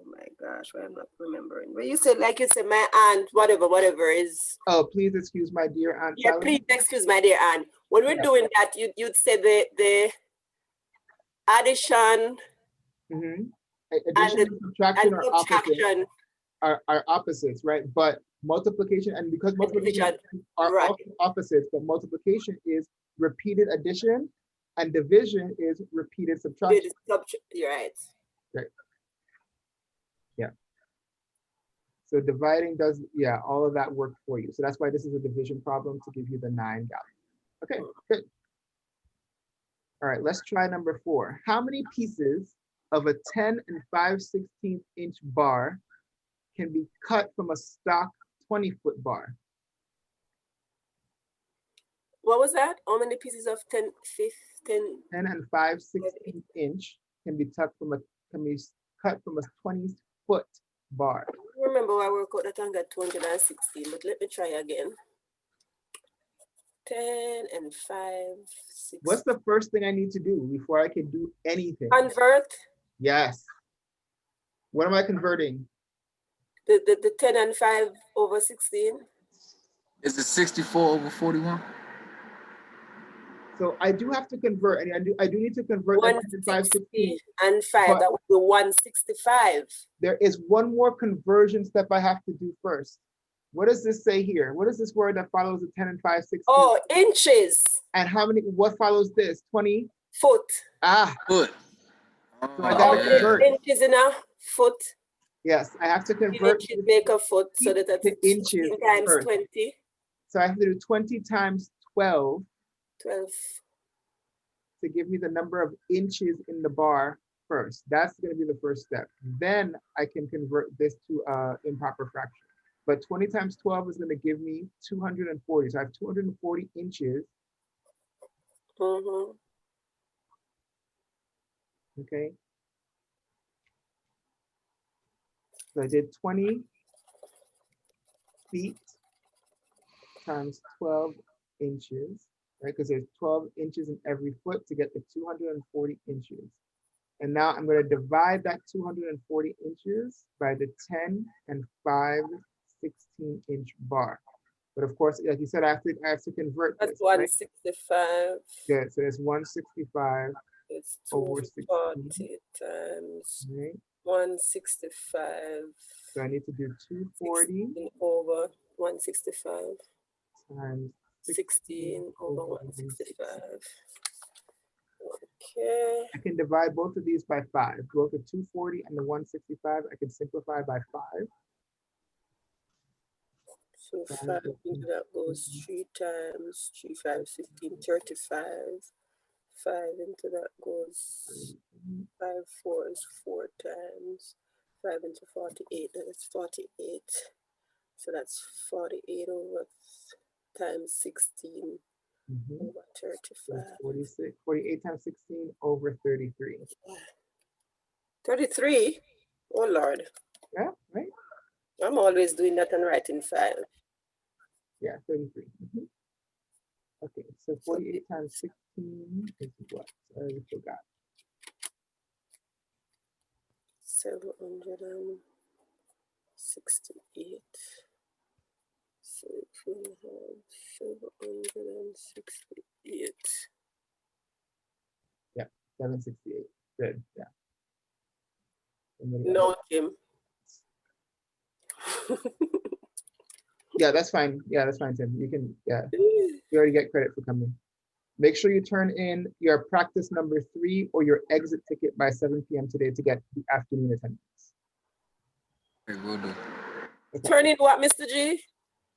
my gosh, why I'm not remembering. But you said, like you said, my aunt, whatever is. Oh, please excuse my dear Aunt Yeah, Sally. please excuse my dear aunt. When we're doing that, you'd say the addition Addition and and subtraction are opposites. subtraction. Are opposites, right? But multiplication, and because multiplication Division, are right. also opposites, but multiplication is repeated addition and division is repeated subtraction. You're right. Right. Yeah. So dividing does, yeah, all of that work for you. So that's why this is a division problem to give you the 9 gallons. Okay, good. All right, let's try number 4. How many pieces of a 10 and 5/16 inch bar can be cut from a stock 20-foot bar? What was that? How many pieces of 10 and 5/16 inch can be cut from a 20-foot bar. I remember I worked out that and got 216, but let me try again. 10 and 5/16. What's the first thing I need to do before I can do anything? Convert. Yes. What am I converting? The 10 and 5/16. Is it 64 over 41? So I do have to convert, and I do need to convert that to 5/16. And 5, that would be 165. There is one more conversion step I have to do first. What does this say here? What is this word that follows the 10 and 5/16? Oh, inches. And what follows this? 20? Foot. Ah. Foot. So I gotta convert. Inches in a foot. Yes, I have to convert. Inches make a foot, so that's inches times first. 20. So I have to do 20 times 12. 12. To give me the number of inches in the bar first. That's going to be the first step. Then I can convert this to improper fraction. But 20 times 12 is going to give me 240. So I have 240 inches. Mm-hmm. Okay. So I did 20 feet times 12 inches. Right, because there's 12 inches in every foot to get the 240 inches. And now I'm going to divide that 240 inches by the 10 and 5/16 inch bar. But of course, like you said, I have to convert That's this. 165. Right? Yeah, so it's 165 it's over 240 16. times Right? 165. So I need to do 240 over 165. times 16 over 165. Okay. I can divide both of these by 5. Both the 240 and the 165, I can simplify by 5. So 5 into that goes 3 times 3, 5, 15, 35. 5 into that goes 5, 4 is 4 times. 5 into 48, that's 48. So that's 48 over times 16 over 35. 48 times 16 over 33. 33? Oh Lord. Yeah, right. I'm always doing that and writing 5. Yeah, 33. Mhm. Okay, so 48 times 16 is what? I already forgot. 768. So if we have 768. Yeah, 768. Good. Yeah. Anybody else? No, Jim. Yeah, that's fine. Yeah, that's fine, Tim. You can, yeah, you already get credit for coming. Make sure you turn in your practice number 3 or your exit ticket by 7 p.m. today to get the afternoon attendance. Okay, will do. Turn in what, Mr. G?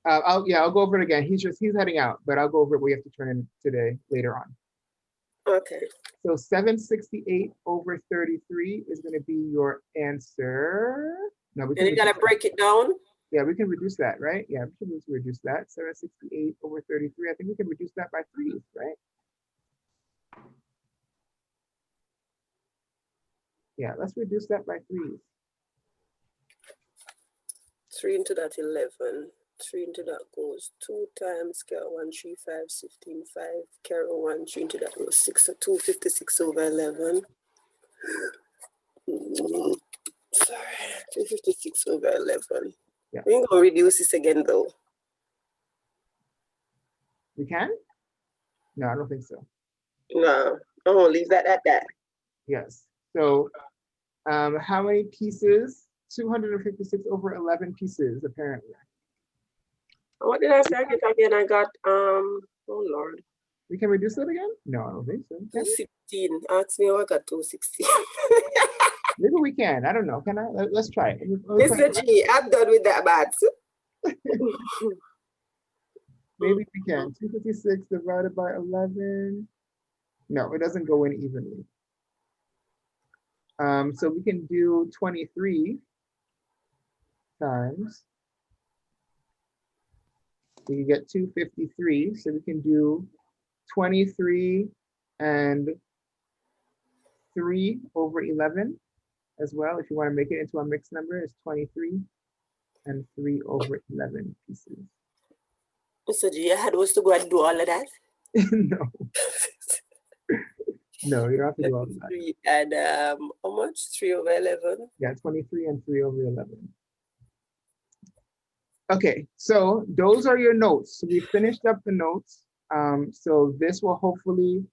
I'll go over it again. He's heading out, but I'll go over it. We have to turn in today later on. Okay. So 768 over 33 is going to be your answer. No, we And you gotta break it down. Yeah, we can reduce that, right? Yeah, we can reduce that. 768 over 33. I think we can reduce that by 3, right? Yeah, let's reduce that by 3. 3 into that 11. 3 into that goes 2 times carry 1, 3, 5, 16, 5. Carry 1, 3 into that goes 6, so 256 over 11. Sorry, 256 over 11. Yeah. We ain't gonna reduce this again though. We can? No, I don't think so. No, I'm gonna leave that at that. Yes. So how many pieces? 256 over 11 pieces, apparently. What did I say again? I got, oh Lord. We can reduce that again? No, I don't think so. Can we? 216. Ask me how I got 216. Maybe we can. I don't know. Can I? Let's try it. Mr. G, I'm done with that maths. Maybe we can. 256 divided by 11. No, it doesn't go in evenly. So we can do 23 times. We can get 253. So we can do 23 and 3 over 11 as well. If you want to make it into a mixed number, it's 23 and 3 over 11 pieces. Mr. G, your head was to go and do all of that? No. No, you don't have to do all of that. 3 and how much? 3 over 11? Yeah, 23 and 3 over 11. Okay, so those are your notes. So we finished up the notes. So this will hopefully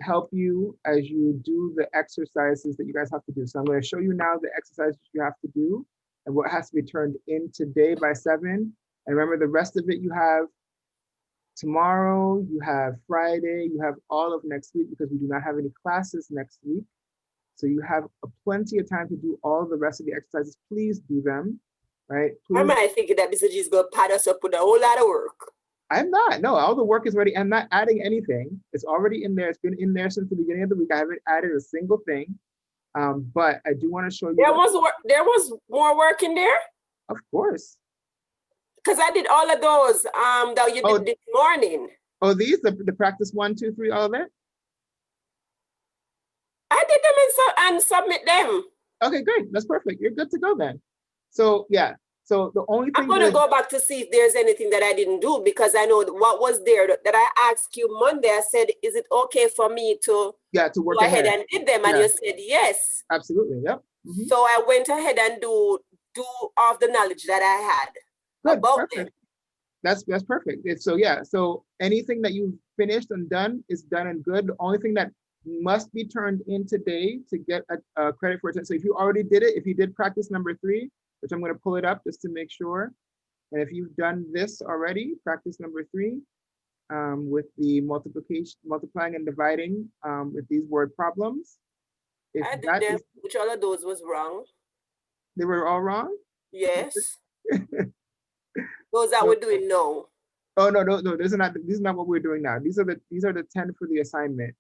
help you as you do the exercises that you guys have to do. So I'm going to show you now the exercises you have to do and what has to be turned in today by 7. And remember, the rest of it you have tomorrow, you have Friday, you have all of next week because we do not have any classes next week. So you have plenty of time to do all the rest of the exercises. Please do them, right? Please. Am I thinking that Mr. G is going to pad us up with a whole lot of work? I'm not. No, all the work is ready. I'm not adding anything. It's already in there. It's been in there since the beginning of the week. I haven't added a single thing. But I do want to show you. There was more work in there? Of course. Because I did all of those that you did this morning. Oh, these, the practice 1, 2, 3, all of that? I did them and submit them. Okay, great. That's perfect. You're good to go then. So yeah. So the only thing I'm going to go back to see if there's anything that I didn't do because I know what was there that I asked you Monday. I said, is it okay for me to work go ahead and did them? And you said yes. Absolutely. Yep. Mm-hmm. So I went ahead and do all the knowledge that I had. Good, about perfect. them. That's perfect. So yeah, so anything that you've finished and done is done and good. The only thing that must be turned in today to get a credit for it. So if you already did it, if you did practice number 3, which I'm going to pull it up just to make sure. And if you've done this already, practice number 3, with the multiplying and dividing with these word problems. I did them, which all of those was wrong. They were all wrong? Yes. Those that we're doing now. Oh no, these are not what we're doing now. These are the 10 for the assignment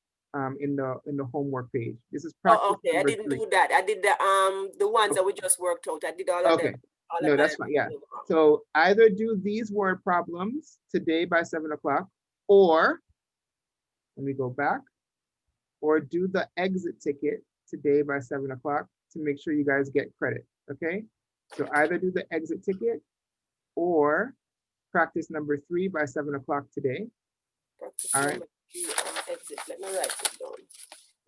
in the homework page. This is practice. Oh, okay. I didn't 3. do that. I did the ones that we just worked out. I did all of them. No, that's fine. Yeah. So either do these word problems today by 7 o'clock, or let me go back, or do the exit ticket today by 7 o'clock to make sure you guys get credit. Okay. So either do the exit ticket or practice number 3 by 7 o'clock today. Practice All right. number 3 exit. Let me write it down.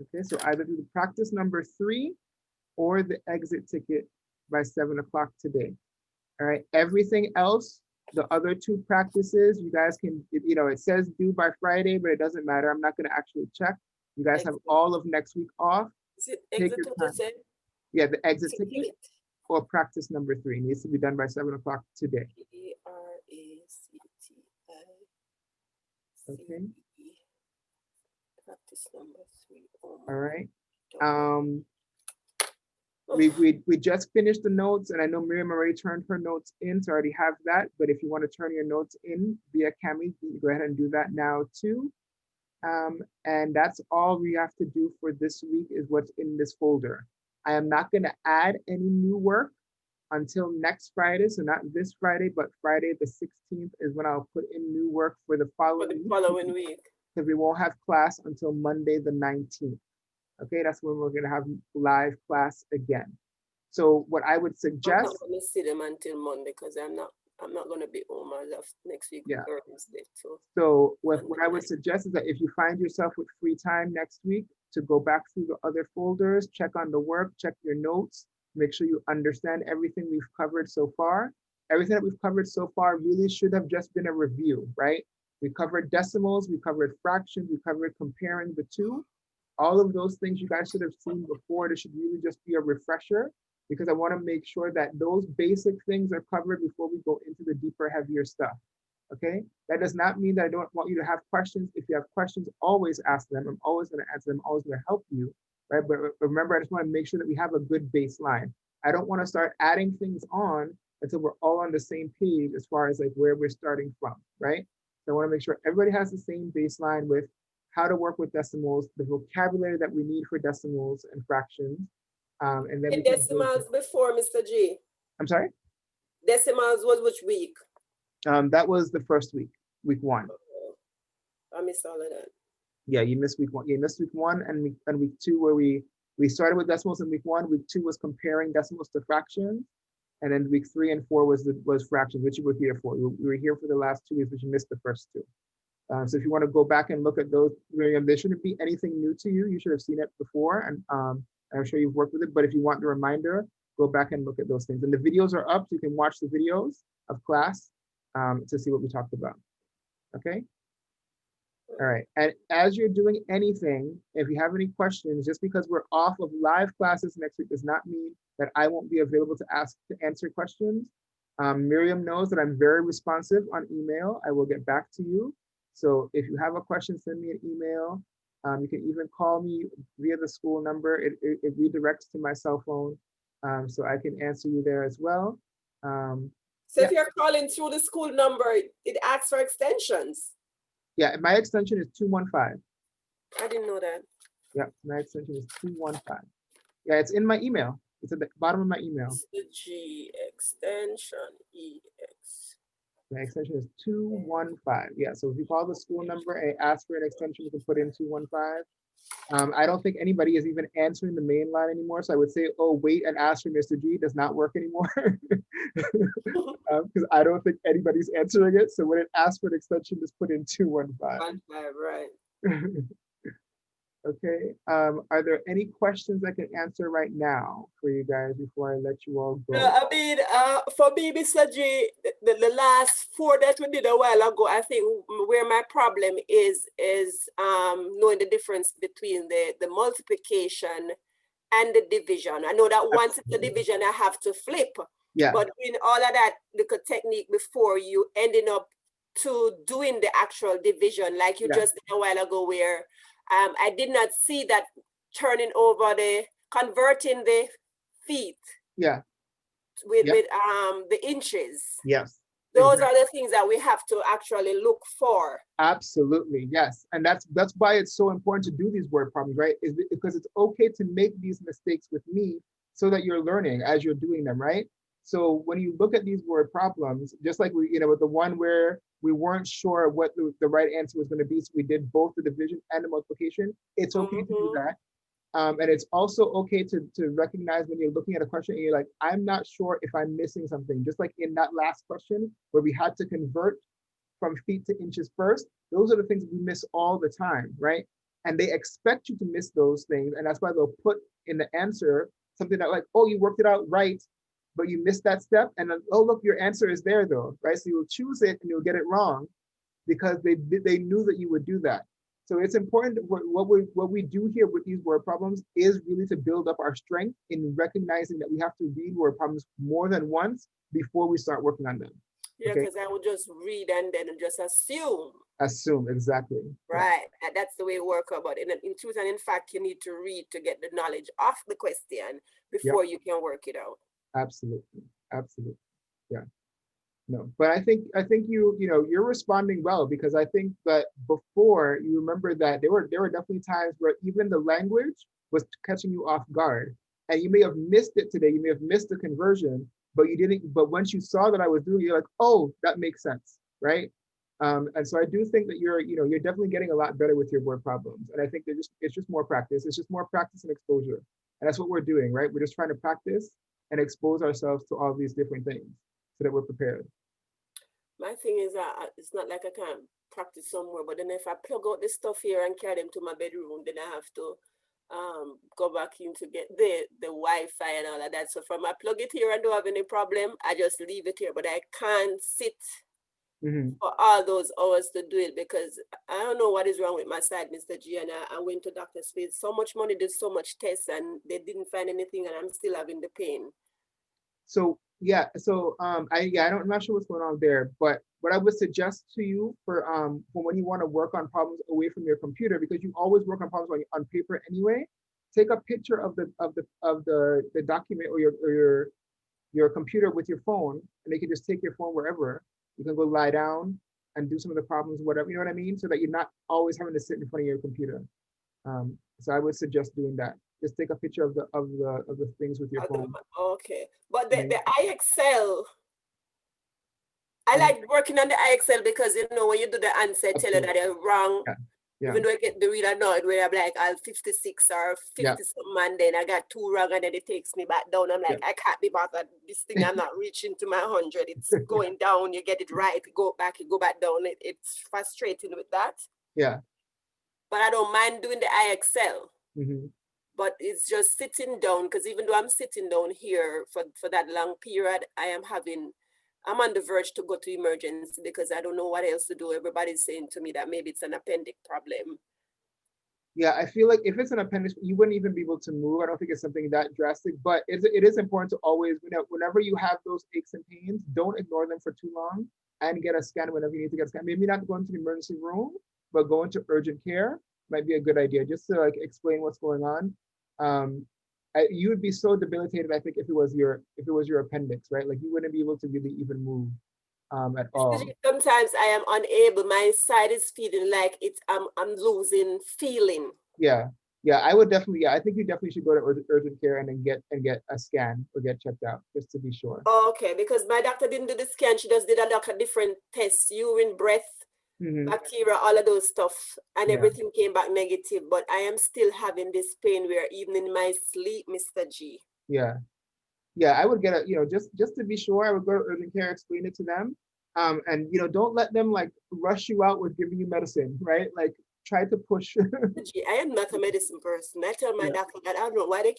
Okay, so either do the practice number 3 or the exit ticket by 7 o'clock today. All right, everything else, the other 2 practices, you guys can, it says due by Friday, but it doesn't matter. I'm not going to actually check. You guys have all of next week off. Is it Take exit your what time. you said? Yeah, the exit ticket Ticket. or practice number 3 needs to be done by 7 o'clock today. Okay. Practice number 3. Oh All right. my We just finished the notes, and I know Miriam already turned her notes in, so I already have that. But if you want to turn your notes in via Cami, you go ahead and do that now too. And that's all we have to do for this week is what's in this folder. I am not going to add any new work until next Friday. So not this Friday, but Friday the 16th is when I'll put in new work for the For the following week. because we won't have class until Monday the 19th. Okay, that's when we're going to have live class again. So what I would I'm suggest, not going to see them until Monday because I'm not going to be home as of next week. Yeah. Thursday. so what I would suggest is that if you find yourself with free time next week to go back through the other folders, check on the work, check your notes, make sure you understand everything we've covered so far. Everything that we've covered so far really should have just been a review, right? We covered decimals, we covered fractions, we covered comparing the two. All of those things you guys should have seen before. This should really just be a refresher because I want to make sure that those basic things are covered before we go into the deeper, heavier stuff. Okay, that does not mean that I don't want you to have questions. If you have questions, always ask them. I'm always going to answer them, always going to help you, right? But remember, I just want to make sure that we have a good baseline. I don't want to start adding things on until we're all on the same page as far as like where we're starting from, right? So I want to make sure everybody has the same baseline with how to work with decimals, the vocabulary that we need for decimals and fractions. And then And decimals before, Mr. G. I'm sorry? Decimals was which week? That was the first week, week 1. I missed all of that. Yeah, you missed week 1. You missed week 1 and week 2 where we started with decimals in week 1. Week 2 was comparing decimals to fractions. And then week 3 and 4 was fractions, which you were here for. We were here for the last 2 weeks, but you missed the first 2. So if you want to go back and look at those, Miriam, there shouldn't be anything new to you. You should have seen it before, and I'm sure you've worked with it. But if you want the reminder, go back and look at those things. And the videos are up, so you can watch the videos of class to see what we talked about. Okay. All right. And as you're doing anything, if you have any questions, just because we're off of live classes next week does not mean that I won't be available to answer questions. Miriam knows that I'm very responsive on email. I will get back to you. So if you have a question, send me an email. You can even call me via the school number. It redirects to my cell phone, so I can answer you there as well. So if you're calling through the school number, it asks for extensions. Yeah, my extension is 215. I didn't know that. Yeah, my extension is 215. Yeah, it's in my email. It's at the bottom of my email. It's the G extension EX. My extension is 215. Yeah, so if you call the school number and ask for an extension, you can put in 215. I don't think anybody is even answering the main line anymore. So I would say, oh, wait and ask for Mr. G does not work anymore. Because I don't think anybody's answering it. So when it asks for an extension, just put in 215. Right. Okay. Are there any questions I can answer right now for you guys before I let you all go? I mean, for me, Mr. G, the last 4 that we did a while ago, I think where my problem is knowing the difference between the multiplication and the division. I know that once it's the division, I have to flip. Yeah. But in all of that little technique before, you ending up to doing the actual division, like you just did a while ago, where I did not see that converting the feet. Yeah. With the inches. Yes. Those are the things that we have to actually look for. Absolutely, yes. And that's why it's so important to do these word problems, right? Is because it's okay to make these mistakes with me so that you're learning as you're doing them, right? So when you look at these word problems, just like we, with the one where we weren't sure what the right answer was going to be, so we did both the division and the multiplication, it's okay to do that. And it's also okay to recognize when you're looking at a question and you're like, I'm not sure if I'm missing something. Just like in that last question where we had to convert from feet to inches first, those are the things we miss all the time, right? And they expect you to miss those things. And that's why they'll put in the answer something that like, oh, you worked it out right, but you missed that step. And then, oh, look, your answer is there though, right? So you'll choose it and you'll get it wrong because they knew that you would do that. So it's important that what we do here with these word problems is really to build up our strength in recognizing that we have to read word problems more than once before we start working on them. Yeah, Okay. because I would just read and then just assume. Assume, exactly. Right, and that's the way it works. But in truth and in fact, you need to read to get the knowledge of the question before you can work it out. Absolutely, absolutely, yeah. No, but I think you're responding well, because I think that before you remember that there were definitely times where even the language was catching you off guard, and you may have missed it today. You may have missed the conversion, but you didn't. But once you saw that I was doing it, you're like, oh, that makes sense, right? And so I do think that you're definitely getting a lot better with your word problems, and I think it's just more practice. It's just more practice and exposure, and that's what we're doing, right? We're just trying to practice and expose ourselves to all these different things so that we're prepared. My thing is it's not like I can't practice somewhere, but then if I plug out this stuff here and carry them to my bedroom, then I have to go back in to get the Wi-Fi and all of that. So from I plug it here and don't have any problem, I just leave it here, but I can't sit for all those hours to do it, because I don't know what is wrong with my side, Mr. G, and I went to Dr. Spade, so much money, did so much tests, and they didn't find anything, and I'm still having the pain. So yeah, so I'm not sure what's going on there, but what I would suggest to you for when you want to work on problems away from your computer, because you always work on problems on paper anyway, take a picture of the document or your computer with your phone, and you can just take your phone wherever. You can go lie down and do some of the problems, whatever, you know what I mean? So that you're not always having to sit in front of your computer. So I would suggest doing that. Just take a picture of the things with your phone. Okay, but the iExcel, I like working on the iExcel because when you do the answer, tell you that they're wrong. Yeah. Even though I get the real annoyed where I'm like, I'll 56 or 50 something, and then I got 2 wrong, and then it takes me back down. I'm like, I can't be bothered. This thing, I'm not reaching to my 100. It's going down. You get it right, go back, you go back down. It's frustrating with that. Yeah. But I don't mind doing the iExcel. But it's just sitting down, because even though I'm sitting down here for that long period, I'm on the verge to go to emergency because I don't know what else to do. Everybody's saying to me that maybe it's an appendix problem. Yeah, I feel like if it's an appendix, you wouldn't even be able to move. I don't think it's something that drastic, but it is important to always, whenever you have those aches and pains, don't ignore them for too long and get a scan whenever you need to get a scan. Maybe not go into the emergency room, but go into urgent care might be a good idea, just to like explain what's going on. You would be so debilitated, I think, if it was your appendix, right? Like you wouldn't be able to really even move at all. Sometimes I am unable. My side is feeling like I'm losing feeling. Yeah, I would definitely. Yeah, I think you definitely should go to urgent care and then get a scan or get checked out just to be sure. Okay, because my doctor didn't do the scan. She just did a lot of different tests, urine, breath, bacteria, all of those stuff, and everything came back negative. But I am still having this pain where even in my sleep, Mr. G. Yeah, I would get just to be sure, I would go to urgent care, explain it to them, and don't let them like rush you out with giving you medicine, right? Like try to push. I am not a medicine person. I tell my doctor that I don't know why they keep